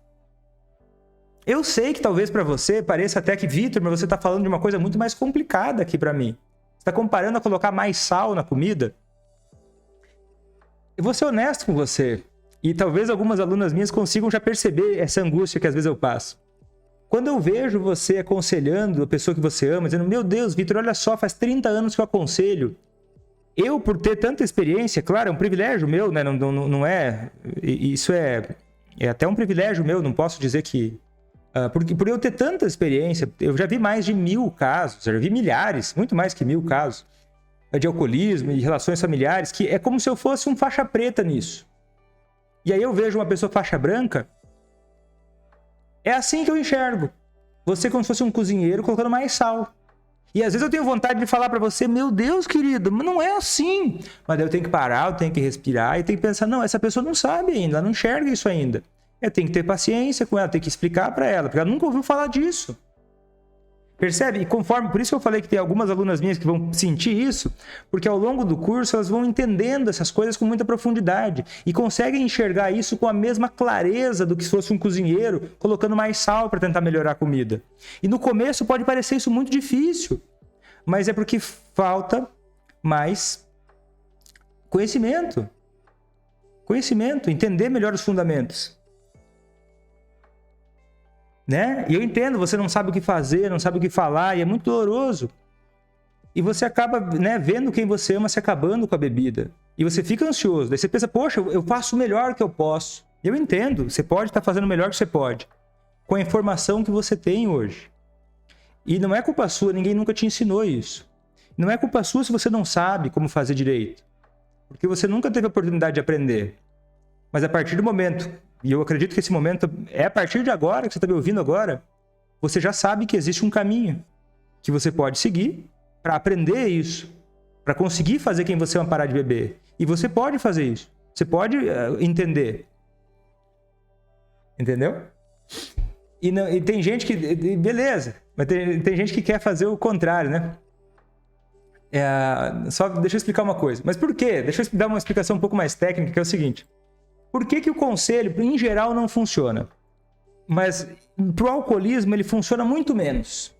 Eu sei que talvez para você pareça até que, Vitor, mas você tá falando de uma coisa muito mais complicada aqui para mim. Você está comparando a colocar mais sal na comida? Eu vou ser honesto com você. E talvez algumas alunas minhas consigam já perceber essa angústia que às vezes eu passo. Quando eu vejo você aconselhando a pessoa que você ama, dizendo, meu Deus, Vitor, olha só, faz 30 anos que eu aconselho. Eu, por ter tanta experiência, claro, é um privilégio meu, né? Não é... Isso é até um privilégio meu, não posso dizer que Por eu ter tanta experiência, eu já vi mais de 1000 casos, eu já vi milhares, muito mais que 1000 casos de alcoolismo e relações familiares, que é como se eu fosse um faixa preta nisso. E aí eu vejo uma pessoa faixa branca, é assim que eu enxergo. Você como se fosse um cozinheiro colocando mais sal. E às vezes eu tenho vontade de falar pra você, meu Deus, querido, mas não é assim. Mas daí eu tenho que parar, eu tenho que respirar e tenho que pensar, não, essa pessoa não sabe ainda, ela não enxerga isso ainda. Eu tenho que ter paciência com ela, tenho que explicar pra ela, porque ela nunca ouviu falar disso. Percebe? E por isso que eu falei que tem algumas alunas minhas que vão sentir isso, porque ao longo do curso elas vão entendendo essas coisas com muita profundidade e conseguem enxergar isso com a mesma clareza do que se fosse um cozinheiro colocando mais sal para tentar melhorar a comida. E no começo pode parecer isso muito difícil, mas é porque falta mais conhecimento. Conhecimento, entender melhor os fundamentos. Né? E eu entendo, você não sabe o que fazer, não sabe o que falar, e é muito doloroso. E você acaba, né, vendo quem você ama se acabando com a bebida. E você fica ansioso. Daí você pensa, poxa, eu faço o melhor que eu posso. E eu entendo, você pode estar fazendo o melhor que você pode, com a informação que você tem hoje. E não é culpa sua, ninguém nunca te ensinou isso. Não é culpa sua se você não sabe como fazer direito. Porque você nunca teve a oportunidade de aprender. Mas a partir do momento... E eu acredito que esse momento é a partir de agora, que você está me ouvindo agora, você já sabe que existe um caminho que você pode seguir para aprender isso, para conseguir fazer quem você ama parar de beber. E você pode fazer isso. Você pode entender. Entendeu? E tem gente que... Beleza, mas tem gente que quer fazer o contrário, né? Só deixa eu explicar uma coisa. Mas por quê? Deixa eu dar uma explicação um pouco mais técnica, que é o seguinte. Por que o conselho, em geral, não funciona? Mas para o alcoolismo, ele funciona muito menos.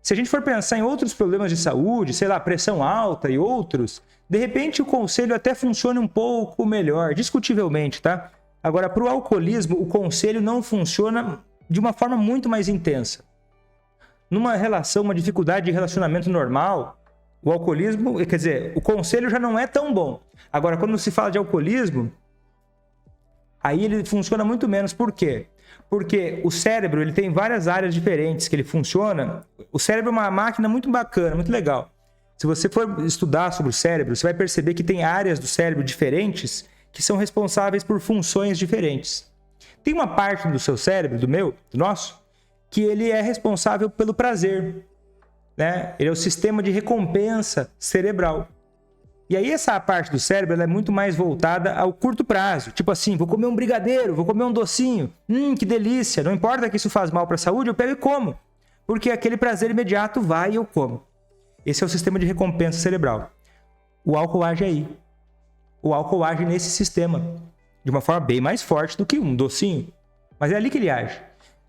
Se a gente for pensar em outros problemas de saúde, sei lá, pressão alta e outros, de repente o conselho até funciona um pouco melhor, discutivelmente, tá? Agora, para o alcoolismo, o conselho não funciona de uma forma muito mais intensa. Numa relação, uma dificuldade de relacionamento normal, o alcoolismo, quer dizer, o conselho já não é tão bom. Agora, quando se fala de alcoolismo... Aí ele funciona muito menos. Por quê? Porque o cérebro ele tem várias áreas diferentes que ele funciona. O cérebro é uma máquina muito bacana, muito legal. Se você for estudar sobre o cérebro, você vai perceber que tem áreas do cérebro diferentes que são responsáveis por funções diferentes. Tem uma parte do seu cérebro, do nosso, que ele é responsável pelo prazer, né? Ele é o sistema de recompensa cerebral. E aí essa parte do cérebro ela é muito mais voltada ao curto prazo. Tipo assim, vou comer um brigadeiro, vou comer um docinho. Que delícia. Não importa que isso faz mal para a saúde, eu pego e como. Porque aquele prazer imediato vai e eu como. Esse é o sistema de recompensa cerebral. O álcool age aí. O álcool age nesse sistema. De uma forma bem mais forte do que um docinho. Mas é ali que ele age.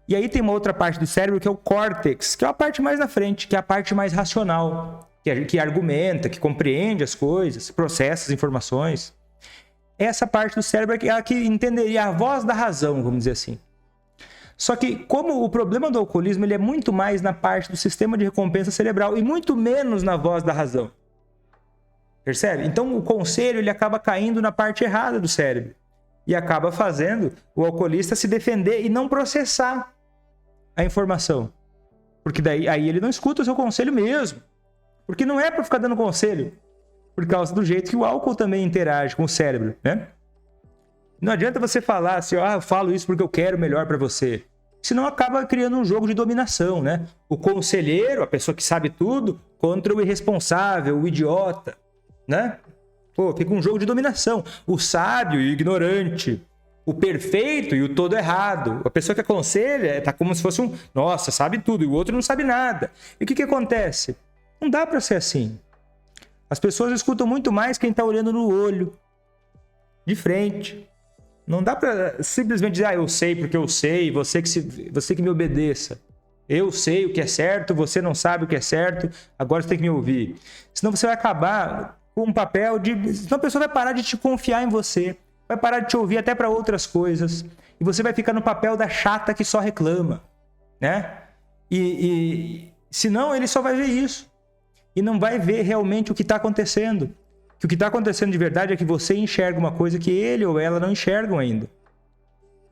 E aí tem uma outra parte do cérebro que é o córtex, que é a parte mais na frente, que é a parte mais racional. Que argumenta, que compreende as coisas, processa as informações. Essa parte do cérebro é a que entenderia a voz da razão, vamos dizer assim. Só que como o problema do alcoolismo ele é muito mais na parte do sistema de recompensa cerebral e muito menos na voz da razão. Percebe? Então o conselho ele acaba caindo na parte errada do cérebro e acaba fazendo o alcoolista se defender e não processar a informação. Porque daí aí ele não escuta o seu conselho mesmo. Porque não é para ficar dando conselho, por causa do jeito que o álcool também interage com o cérebro, né? Não adianta você falar assim, eu falo isso porque eu quero melhor para você. Senão acaba criando um jogo de dominação, né? O conselheiro, a pessoa que sabe tudo, contra o irresponsável, o idiota, né? Pô, fica um jogo de dominação. O sábio e o ignorante, o perfeito e o todo errado. A pessoa que aconselha tá como se fosse nossa, sabe tudo, e o outro não sabe nada. E o que acontece? Não dá para ser assim. As pessoas escutam muito mais quem está olhando no olho, de frente. Não dá para simplesmente dizer, eu sei porque eu sei, você que me obedeça. Eu sei o que é certo, você não sabe o que é certo, agora você tem que me ouvir. Senão você vai acabar com um papel de... Senão a pessoa vai parar de te confiar em você, vai parar de te ouvir até para outras coisas, e você vai ficar no papel da chata que só reclama, né? E senão ele só vai ver isso. E não vai ver realmente o que está acontecendo. Que o que está acontecendo de verdade é que você enxerga uma coisa que ele ou ela não enxergam ainda.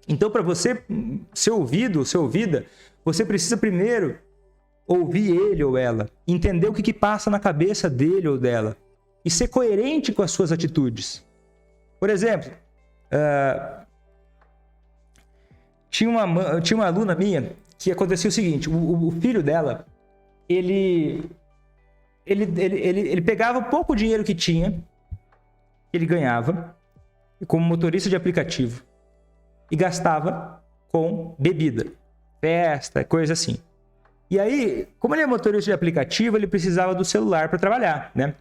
Então, para você ser ouvido ou ser ouvida, você precisa primeiro ouvir ele ou ela, entender o que passa na cabeça dele ou dela e ser coerente com as suas atitudes. Por exemplo, tinha uma aluna minha que acontecia o seguinte: o filho dela, ele pegava o pouco dinheiro que tinha, ele ganhava como motorista de aplicativo e gastava com bebida, festa, coisa assim. E aí, como ele é motorista de aplicativo, ele precisava do celular para trabalhar, né?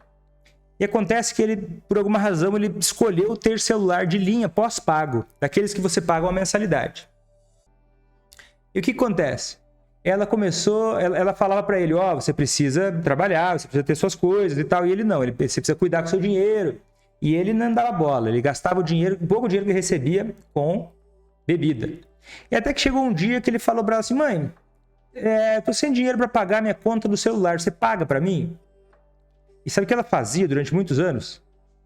E acontece que ele, por alguma razão, ele escolheu ter celular de linha pós-pago, daqueles que você paga uma mensalidade. E o que acontece? Ela falava para ele, você precisa trabalhar, você precisa ter suas coisas e tal. E ele não, você precisa cuidar com o seu dinheiro. E ele não dava bola, ele gastava o pouco dinheiro que recebia com bebida. E até que chegou um dia que ele falou para ela assim: mãe, tô sem dinheiro para pagar minha conta do celular, você paga para mim? E sabe o que ela fazia durante muitos anos?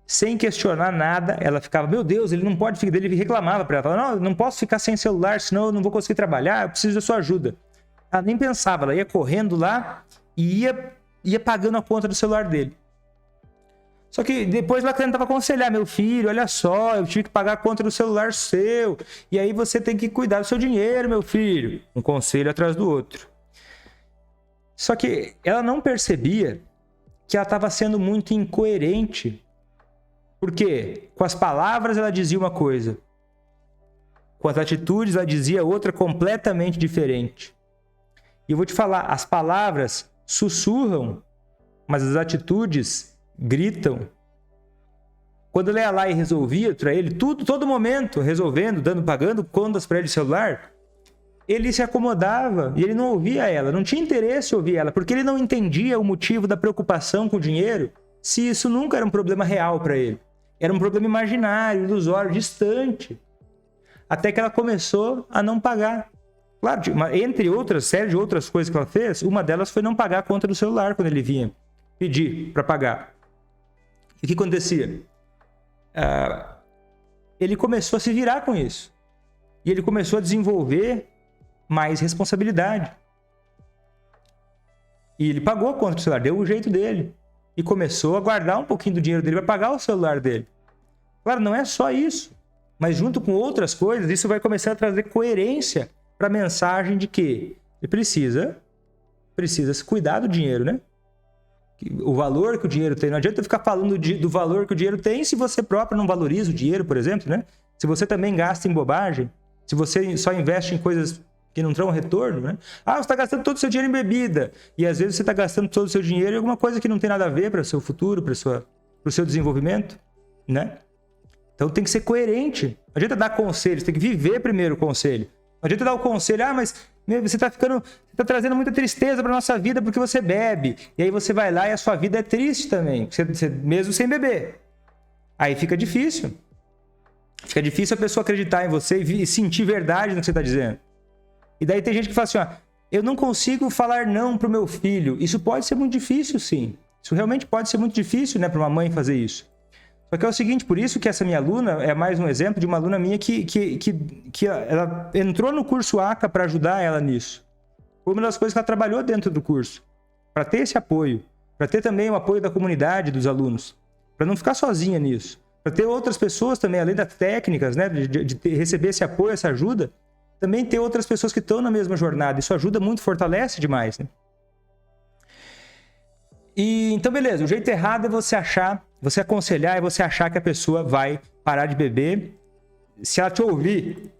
Sem questionar nada, ela ficava, meu Deus, ele não pode ficar, ele reclamava para ela, falava, não posso ficar sem celular, senão eu não vou conseguir trabalhar, eu preciso da sua ajuda. Ela nem pensava, ela ia correndo lá e ia pagando a conta do celular dele. Só que depois ela tentava aconselhar, meu filho, olha só, eu tive que pagar a conta do celular seu, e aí você tem que cuidar do seu dinheiro, meu filho. Um conselho atrás do outro. Só que ela não percebia que ela estava sendo muito incoerente. Porque com as palavras ela dizia uma coisa, com as atitudes ela dizia outra completamente diferente. E eu vou te falar, as palavras sussurram, mas as atitudes gritam. Quando ela ia lá e resolvia para ele tudo, todo momento, resolvendo, pagando contas para ele de celular, ele se acomodava e ele não ouvia ela, não tinha interesse em ouvir ela, porque ele não entendia o motivo da preocupação com o dinheiro, se isso nunca era um problema real para ele. Era um problema imaginário, ilusório, distante. Até que ela começou a não pagar. Claro, entre outras, série de outras coisas que ela fez, uma delas foi não pagar a conta do celular quando ele vinha pedir para pagar. E o que acontecia? Ele começou a se virar com isso. E ele começou a desenvolver mais responsabilidade. E ele pagou a conta do celular, deu o jeito dele. E começou a guardar um pouquinho do dinheiro dele para pagar o celular dele. Claro, não é só isso. Mas junto com outras coisas, isso vai começar a trazer coerência para a mensagem de que ele precisa se cuidar do dinheiro, né? O valor que o dinheiro tem. Não adianta eu ficar falando do valor que o dinheiro tem se você próprio não valoriza o dinheiro, por exemplo, né? Se você também gasta em bobagem, se você só investe em coisas que não trão retorno, né? Você está gastando todo o seu dinheiro em bebida. E às vezes você está gastando todo o seu dinheiro em alguma coisa que não tem nada a ver para o seu futuro, para o seu desenvolvimento, né? Então tem que ser coerente. Não adianta dar conselhos, tem que viver primeiro o conselho. Não adianta dar o conselho, mas você está trazendo muita tristeza para nossa vida porque você bebe. E aí você vai lá e a sua vida é triste também, você mesmo sem beber. Aí fica difícil. Fica difícil a pessoa acreditar em você e sentir verdade no que você está dizendo. E daí tem gente que fala assim, eu não consigo falar não pro meu filho. Isso pode ser muito difícil, sim. Isso realmente pode ser muito difícil, né, para uma mãe fazer isso. Só que é o seguinte, por isso que essa minha aluna é mais um exemplo de uma aluna minha que ela entrou no curso ACA para ajudar ela nisso. Foi uma das coisas que ela trabalhou dentro do curso, para ter esse apoio, para ter também o apoio da comunidade dos alunos, para não ficar sozinha nisso, para ter outras pessoas também, além das técnicas, né, de receber esse apoio, essa ajuda, também ter outras pessoas que estão na mesma jornada. Isso ajuda muito, fortalece demais, né? E então, beleza, o jeito errado é você aconselhar, é você achar que a pessoa vai parar de beber se ela te ouvir,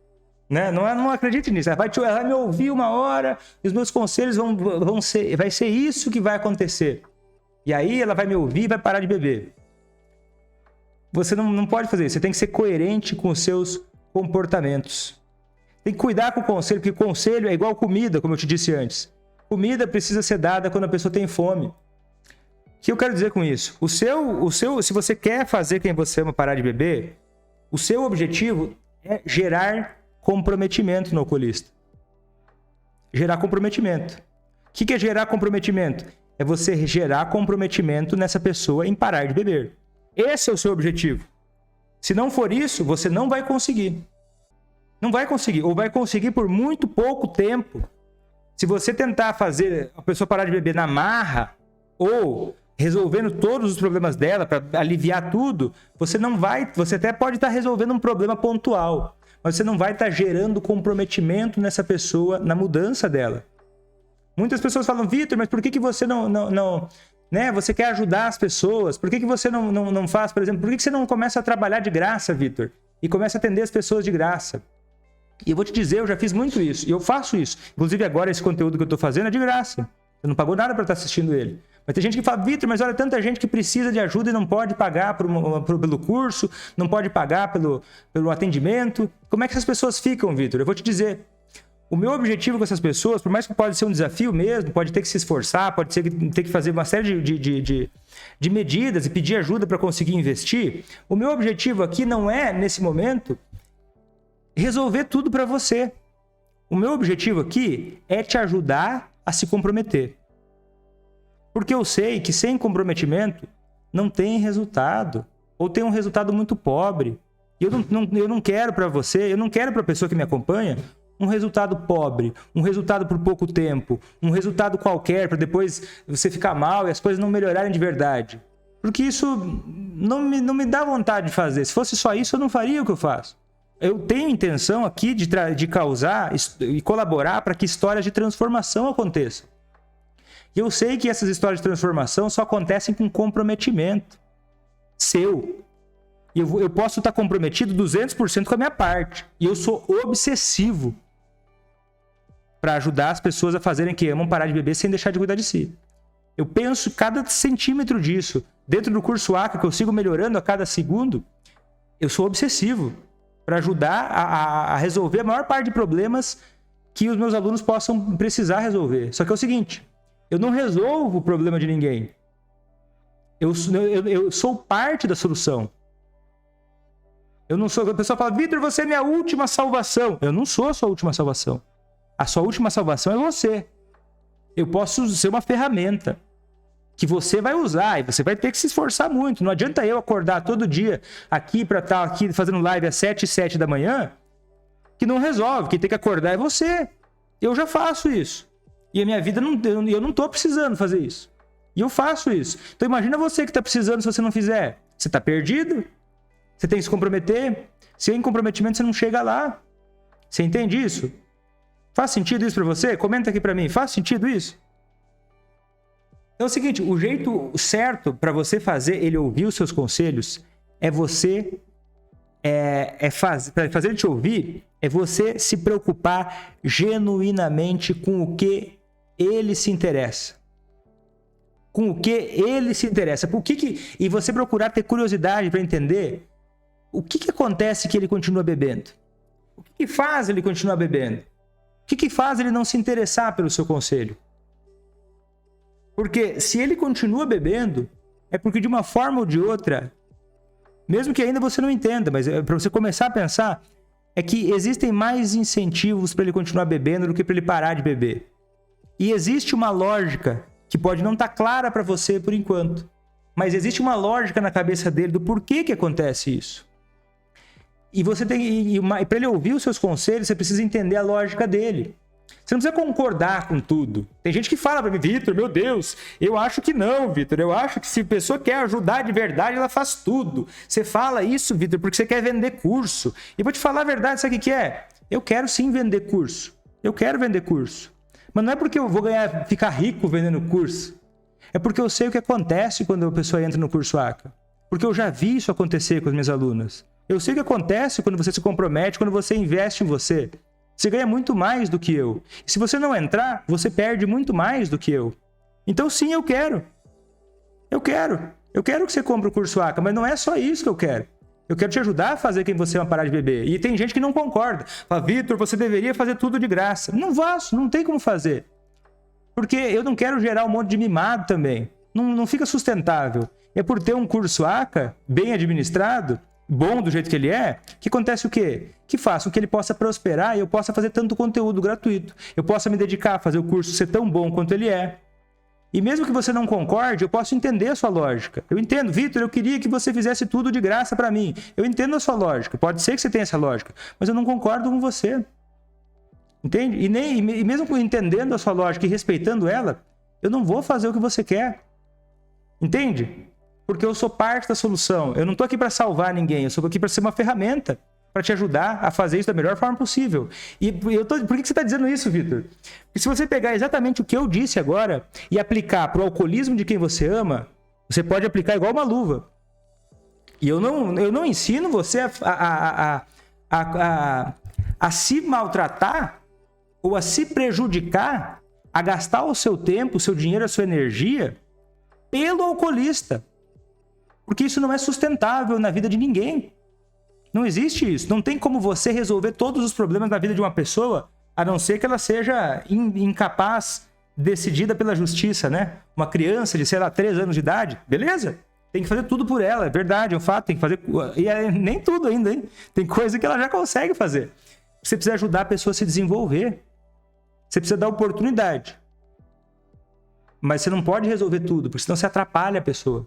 né? Não acredite nisso, ela vai me ouvir uma hora e os meus conselhos vai ser isso que vai acontecer. E aí ela vai me ouvir e vai parar de beber. Você não pode fazer isso, você tem que ser coerente com os seus comportamentos. Tem que cuidar com o conselho, porque conselho é igual comida, como eu te disse antes. Comida precisa ser dada quando a pessoa tem fome. O que eu quero dizer com isso? Se você quer fazer quem você ama parar de beber, o seu objetivo é gerar comprometimento no alcoolista. Gerar comprometimento. O que é gerar comprometimento? É você gerar comprometimento nessa pessoa em parar de beber. Esse é o seu objetivo. Se não for isso, você não vai conseguir. Não vai conseguir, ou vai conseguir por muito pouco tempo. Se você tentar fazer a pessoa parar de beber na marra, ou resolvendo todos os problemas dela para aliviar tudo, você não vai, você até pode estar resolvendo um problema pontual, mas você não vai estar gerando comprometimento nessa pessoa, na mudança dela. Muitas pessoas falam, Vitor, mas por que você não né? Você quer ajudar as pessoas, por que você não faz, por exemplo, por que você não começa a trabalhar de graça, Vitor? E começa a atender as pessoas de graça? E eu vou te dizer, eu já fiz muito isso, e eu faço isso. Inclusive agora esse conteúdo que eu estou fazendo é de graça. Você não pagou nada para estar assistindo ele. Mas tem gente que fala, Vitor, mas olha, tanta gente que precisa de ajuda e não pode pagar pelo curso, não pode pagar pelo atendimento. Como é que essas pessoas ficam, Vitor? Eu vou te dizer, o meu objetivo com essas pessoas, por mais que pode ser um desafio mesmo, pode ter que se esforçar, pode ter que fazer uma série de medidas e pedir ajuda para conseguir investir, o meu objetivo aqui não é, nesse momento, resolver tudo para você. O meu objetivo aqui é te ajudar a se comprometer. Porque eu sei que sem comprometimento não tem resultado. Ou tem um resultado muito pobre. E eu não quero para você, eu não quero para a pessoa que me acompanha um resultado pobre, um resultado por pouco tempo, um resultado qualquer para depois você ficar mal e as coisas não melhorarem de verdade. Porque isso não me dá vontade de fazer. Se fosse só isso, eu não faria o que eu faço. Eu tenho intenção aqui de causar e colaborar para que histórias de transformação aconteçam. E eu sei que essas histórias de transformação só acontecem com comprometimento seu. Eu posso estar comprometido 200% com a minha parte. E eu sou obsessivo para ajudar as pessoas a fazerem o que amam, parar de beber sem deixar de cuidar de si. Eu penso cada centímetro disso. Dentro do curso ACA, que eu sigo melhorando a cada segundo, eu sou obsessivo para ajudar a resolver a maior parte de problemas que os meus alunos possam precisar resolver. Só que é o seguinte, eu não resolvo o problema de ninguém. Eu sou parte da solução. Eu não sou... A pessoa fala, Vitor, você é minha última salvação. Eu não sou a sua última salvação. A sua última salvação é você. Eu posso ser uma ferramenta que você vai usar e você vai ter que se esforçar muito. Não adianta eu acordar todo dia aqui para estar aqui fazendo live às 7h07 da manhã, que não resolve. Quem tem que acordar é você. Eu já faço isso. E a minha vida, eu não estou precisando fazer isso. E eu faço isso. Então imagina você que está precisando se você não fizer. Você está perdido? Você tem que se comprometer? Sem comprometimento você não chega lá. Você entende isso? Faz sentido isso para você? Comenta aqui para mim. Faz sentido isso? Então é o seguinte, o jeito certo para você fazer ele ouvir os seus conselhos é você... para fazer ele te ouvir, é você se preocupar genuinamente com o que ele se interessa. Com o que ele se interessa. E você procurar ter curiosidade para entender o que acontece que ele continua bebendo. O que faz ele continuar bebendo? O que faz ele não se interessar pelo seu conselho? Porque se ele continua bebendo, é porque de uma forma ou de outra, mesmo que ainda você não entenda, mas para você começar a pensar, é que existem mais incentivos para ele continuar bebendo do que para ele parar de beber. E existe uma lógica que pode não estar clara para você por enquanto, mas existe uma lógica na cabeça dele do porquê que acontece isso. E você tem, para ele ouvir os seus conselhos, você precisa entender a lógica dele. Você não precisa concordar com tudo. Tem gente que fala para mim, Vitor, meu Deus, eu acho que não, Vitor. Eu acho que se a pessoa quer ajudar de verdade, ela faz tudo. Você fala isso, Vitor, porque você quer vender curso. E vou te falar a verdade, sabe o que é? Eu quero sim vender curso. Eu quero vender curso. Mas não é porque eu vou ficar rico vendendo curso. É porque eu sei o que acontece quando a pessoa entra no curso ACA. Porque eu já vi isso acontecer com as minhas alunas. Eu sei o que acontece quando você se compromete, quando você investe em você. Você ganha muito mais do que eu. E se você não entrar, você perde muito mais do que eu. Então sim, eu quero. Eu quero que você compre o curso ACA, mas não é só isso que eu quero. Eu quero te ajudar a fazer quem você ama parar de beber. E tem gente que não concorda. Fala, Vitor, você deveria fazer tudo de graça. Não faço, não tem como fazer. Porque eu não quero gerar um monte de mimado também. Não fica sustentável. É por ter um curso ACA bem administrado, bom do jeito que ele é, que acontece o quê? Que faça com que ele possa prosperar e eu possa fazer tanto conteúdo gratuito. Eu possa me dedicar a fazer o curso ser tão bom quanto ele é. E mesmo que você não concorde, eu posso entender a sua lógica. Eu entendo, Vitor, eu queria que você fizesse tudo de graça para mim. Eu entendo a sua lógica. Pode ser que você tenha essa lógica, mas eu não concordo com você. Entende? E mesmo entendendo a sua lógica e respeitando ela, eu não vou fazer o que você quer. Entende? Porque eu sou parte da solução. Eu não estou aqui para salvar ninguém. Eu estou aqui para ser uma ferramenta, para te ajudar a fazer isso da melhor forma possível. E por que você está dizendo isso, Vitor? Porque se você pegar exatamente o que eu disse agora e aplicar para o alcoolismo de quem você ama, você pode aplicar igual uma luva. E eu não ensino você a se maltratar ou a se prejudicar, a gastar o seu tempo, o seu dinheiro, a sua energia pelo alcoolista. Porque isso não é sustentável na vida de ninguém. Não existe isso. Não tem como você resolver todos os problemas da vida de uma pessoa, a não ser que ela seja incapaz, decidida pela justiça, né? Uma criança de, 3 anos de idade, beleza? Tem que fazer tudo por ela, é verdade, é um fato, tem que fazer... E nem tudo ainda, hein? Tem coisa que ela já consegue fazer. Você precisa ajudar a pessoa a se desenvolver. Você precisa dar oportunidade. Mas você não pode resolver tudo, porque senão você atrapalha a pessoa.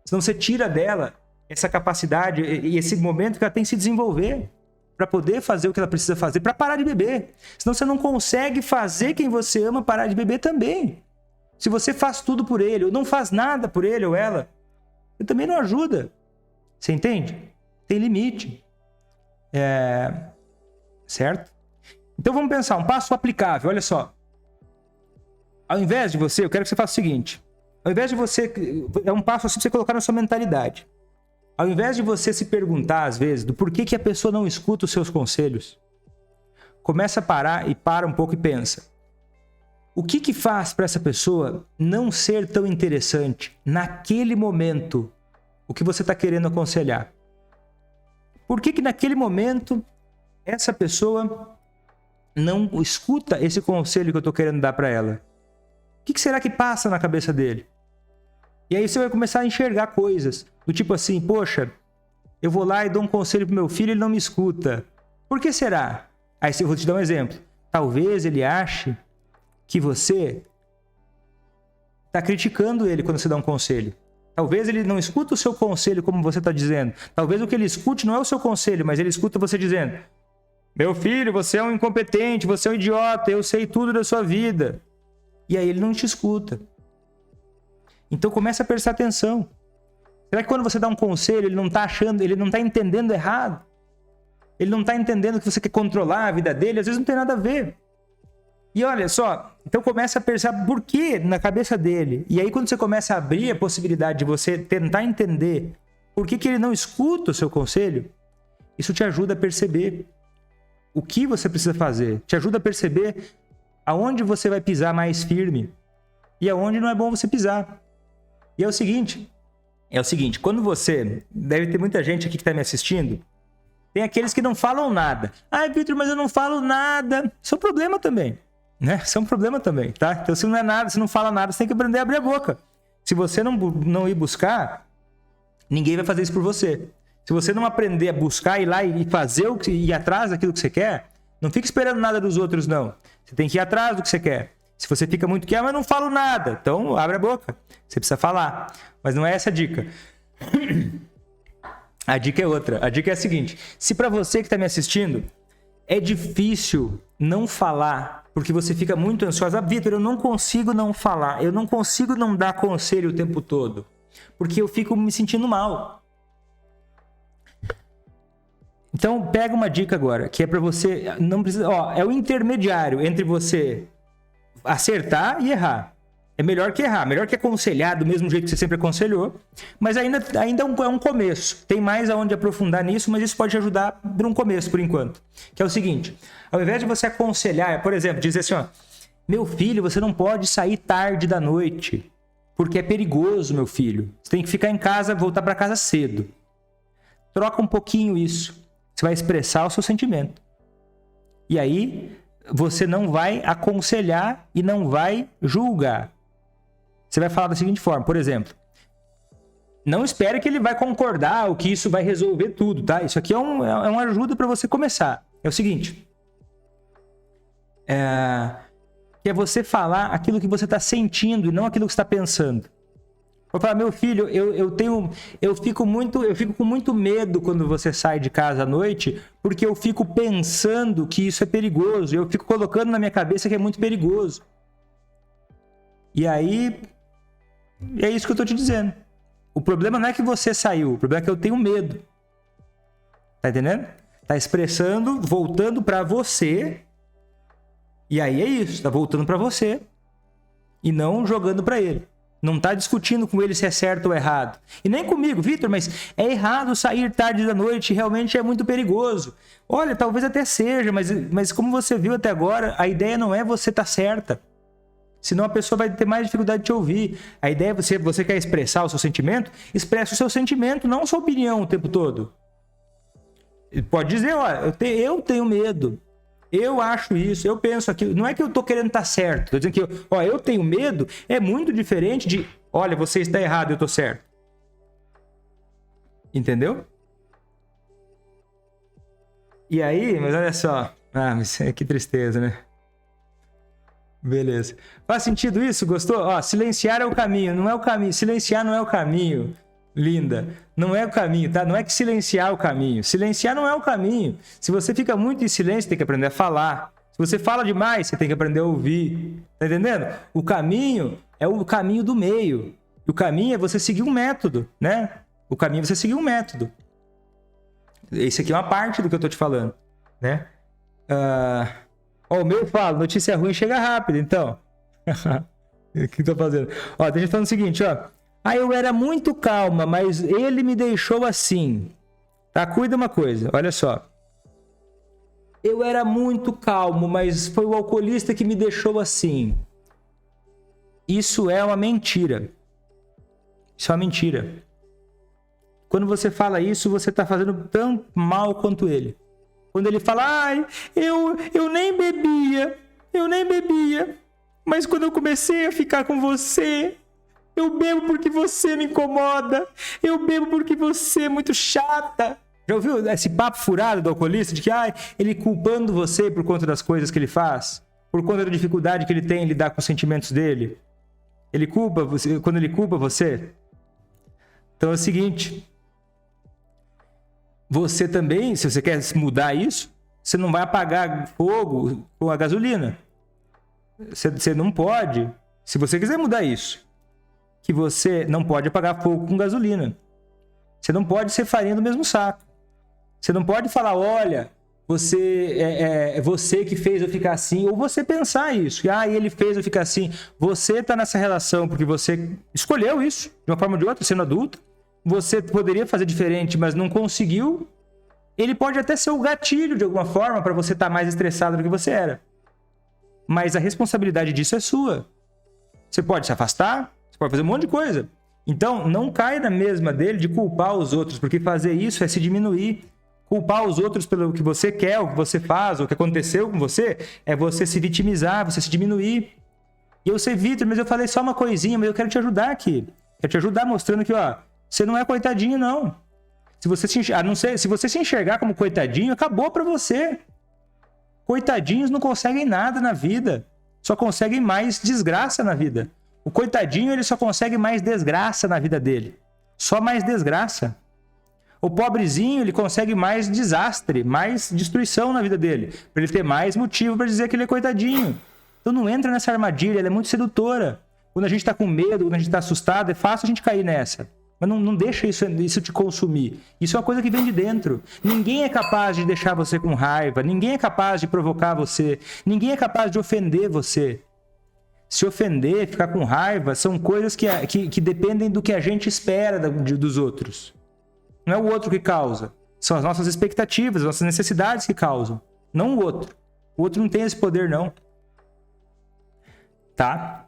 Senão você tira dela essa capacidade e esse momento que ela tem que se desenvolver para poder fazer o que ela precisa fazer, para parar de beber. Senão você não consegue fazer quem você ama parar de beber também. Se você faz tudo por ele, ou não faz nada por ele ou ela, você também não ajuda. Você entende? Tem limite. Certo? Então vamos pensar, um passo aplicável, olha só. Ao invés de você, eu quero que você faça o seguinte. Ao invés de você... É um passo assim para você colocar na sua mentalidade. Ao invés de você se perguntar, às vezes, do porquê que a pessoa não escuta os seus conselhos, começa a parar e para um pouco e pensa. O que faz para essa pessoa não ser tão interessante naquele momento o que você está querendo aconselhar? Por que naquele momento essa pessoa não escuta esse conselho que eu estou querendo dar para ela? O que será que passa na cabeça dele? E aí você vai começar a enxergar coisas do tipo assim, poxa, eu vou lá e dou um conselho pro meu filho e ele não me escuta. Por que será? Aí eu vou te dar um exemplo. Talvez ele ache que você está criticando ele quando você dá um conselho. Talvez ele não escuta o seu conselho como você está dizendo. Talvez o que ele escute não é o seu conselho, mas ele escuta você dizendo: meu filho, você é um incompetente, você é um idiota, eu sei tudo da sua vida. E aí ele não te escuta. Então começa a prestar atenção. Será que quando você dá um conselho, ele não está achando, ele não está entendendo errado? Ele não está entendendo que você quer controlar a vida dele? Às vezes não tem nada a ver. E olha só, então começa a pensar por que na cabeça dele. E aí quando você começa a abrir a possibilidade de você tentar entender por que ele não escuta o seu conselho, isso te ajuda a perceber o que você precisa fazer. Te ajuda a perceber aonde você vai pisar mais firme e aonde não é bom você pisar. E é o seguinte, quando você... Deve ter muita gente aqui que está me assistindo. Tem aqueles que não falam nada. Ai, Vitor, mas eu não falo nada. Isso é um problema também, né? Isso é um problema também, tá? Então, se não é nada, se não fala nada, você tem que aprender a abrir a boca. Se você não ir buscar, ninguém vai fazer isso por você. Se você não aprender a buscar, ir lá e fazer ir atrás daquilo que você quer, não fique esperando nada dos outros, não. Você tem que ir atrás do que você quer. Se você fica muito quieto, mas não falo nada, então abre a boca. Você precisa falar. Mas não é essa a dica. A dica é outra. A dica é a seguinte. Se para você que está me assistindo, é difícil não falar, porque você fica muito ansioso. Vitor, eu não consigo não falar. Eu não consigo não dar conselho o tempo todo. Porque eu fico me sentindo mal. Então, pega uma dica agora, que é para você... Não precisa, é o intermediário entre você acertar e errar. É melhor que errar, melhor que aconselhar do mesmo jeito que você sempre aconselhou, mas ainda é um começo. Tem mais aonde aprofundar nisso, mas isso pode te ajudar por um começo, por enquanto. Que é o seguinte, ao invés de você aconselhar, por exemplo, dizer assim, meu filho, você não pode sair tarde da noite, porque é perigoso, meu filho. Você tem que ficar em casa, voltar para casa cedo. Troca um pouquinho isso. Você vai expressar o seu sentimento. E aí, você não vai aconselhar e não vai julgar. Você vai falar da seguinte forma, por exemplo, não espere que ele vai concordar ou que isso vai resolver tudo, tá? Isso aqui é uma ajuda para você começar. É o seguinte, que é você falar aquilo que você está sentindo e não aquilo que você está pensando. Vou falar, meu filho, eu fico com muito medo quando você sai de casa à noite, porque eu fico pensando que isso é perigoso, eu fico colocando na minha cabeça que é muito perigoso. E aí, é isso que eu tô te dizendo. O problema não é que você saiu, o problema é que eu tenho medo. Tá entendendo? Tá expressando, voltando pra você. E aí é isso, tá voltando pra você. E não jogando pra ele. Não tá discutindo com ele se é certo ou errado. E nem comigo, Vitor, mas é errado sair tarde da noite, realmente é muito perigoso. Olha, talvez até seja, mas como você viu até agora, a ideia não é você tá certa. Senão a pessoa vai ter mais dificuldade de te ouvir. A ideia é você quer expressar o seu sentimento, expressa o seu sentimento, não a sua opinião o tempo todo. Pode dizer, ó, eu tenho medo. Eu acho isso, eu penso aquilo. Não é que eu tô querendo estar certo. Tô dizendo que eu tenho medo é muito diferente de, olha, você está errado, eu tô certo. Entendeu? E aí, mas olha só. Mas que tristeza, né? Beleza. Faz sentido isso? Gostou? Ó, silenciar é o caminho, não é o caminho. Silenciar não é o caminho. Linda. Não é o caminho, tá? Não é que silenciar é o caminho. Silenciar não é o caminho. Se você fica muito em silêncio, você tem que aprender a falar. Se você fala demais, você tem que aprender a ouvir. Tá entendendo? O caminho é o caminho do meio. E o caminho é você seguir um método, né? O caminho é você seguir um método. Esse aqui é uma parte do que eu tô te falando, né? Ó, o meu falo, notícia ruim chega rápido, então. O que eu tô fazendo? Ó, tem gente falando o seguinte, ó. Eu era muito calma, mas ele me deixou assim. Tá? Cuida uma coisa, olha só. Eu era muito calmo, mas foi o alcoolista que me deixou assim. Isso é uma mentira. Isso é uma mentira. Quando você fala isso, você tá fazendo tão mal quanto ele. Quando ele fala, eu nem bebia, mas quando eu comecei a ficar com você... Eu bebo porque você me incomoda. Eu bebo porque você é muito chata. Já ouviu esse papo furado do alcoolista? De que ele culpando você por conta das coisas que ele faz? Por conta da dificuldade que ele tem em lidar com os sentimentos dele? Ele culpa você quando ele culpa você? Então é o seguinte. Você também, se você quer mudar isso, você não vai apagar fogo com a gasolina. Você não pode. Se você quiser mudar isso, que você não pode apagar fogo com gasolina. Você não pode ser farinha do mesmo saco. Você não pode falar, olha, você você que fez eu ficar assim, ou você pensar isso. Ele fez eu ficar assim. Você tá nessa relação porque você escolheu isso, de uma forma ou de outra, sendo adulto. Você poderia fazer diferente, mas não conseguiu. Ele pode até ser o gatilho, de alguma forma, para você estar mais estressado do que você era. Mas a responsabilidade disso é sua. Você pode se afastar, você pode fazer um monte de coisa. Então, não cai na mesma dele de culpar os outros, porque fazer isso é se diminuir. Culpar os outros pelo que você quer, o que você faz, o que aconteceu com você, é você se vitimizar, você se diminuir. E eu sei, Vitor, mas eu falei só uma coisinha, mas eu quero te ajudar aqui. Quero te ajudar mostrando que, você não é coitadinho, não. Se você se enxergar como coitadinho, acabou pra você. Coitadinhos não conseguem nada na vida. Só conseguem mais desgraça na vida. O coitadinho, ele só consegue mais desgraça na vida dele. Só mais desgraça. O pobrezinho, ele consegue mais desastre, mais destruição na vida dele. Para ele ter mais motivo para dizer que ele é coitadinho. Então não entra nessa armadilha, ela é muito sedutora. Quando a gente está com medo, quando a gente está assustado, é fácil a gente cair nessa. Mas não deixa isso te consumir. Isso é uma coisa que vem de dentro. Ninguém é capaz de deixar você com raiva. Ninguém é capaz de provocar você. Ninguém é capaz de ofender você. Se ofender, ficar com raiva, são coisas que dependem do que a gente espera dos outros. Não é o outro que causa. São as nossas expectativas, as nossas necessidades que causam. Não o outro. O outro não tem esse poder, não. Tá?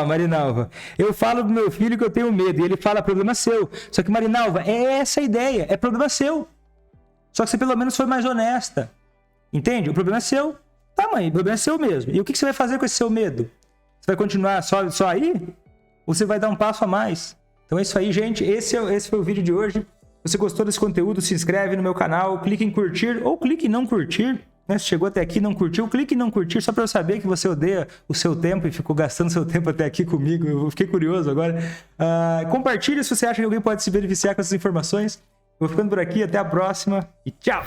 Marinalva, eu falo do meu filho que eu tenho medo, e ele fala, problema seu. Só que, Marinalva, é essa a ideia, é problema seu. Só que você pelo menos foi mais honesta. Entende? O problema é seu. Tá, mãe, o problema é seu mesmo. E o que você vai fazer com esse seu medo? Você vai continuar só aí? Ou você vai dar um passo a mais? Então é isso aí, gente. Esse foi o vídeo de hoje. Se você gostou desse conteúdo, se inscreve no meu canal, clique em curtir ou clique em não curtir. né? Se chegou até aqui e não curtiu, clique em não curtir só para eu saber que você odeia o seu tempo e ficou gastando seu tempo até aqui comigo. Eu fiquei curioso agora. Compartilhe se você acha que alguém pode se beneficiar com essas informações. Vou ficando por aqui, até a próxima e tchau!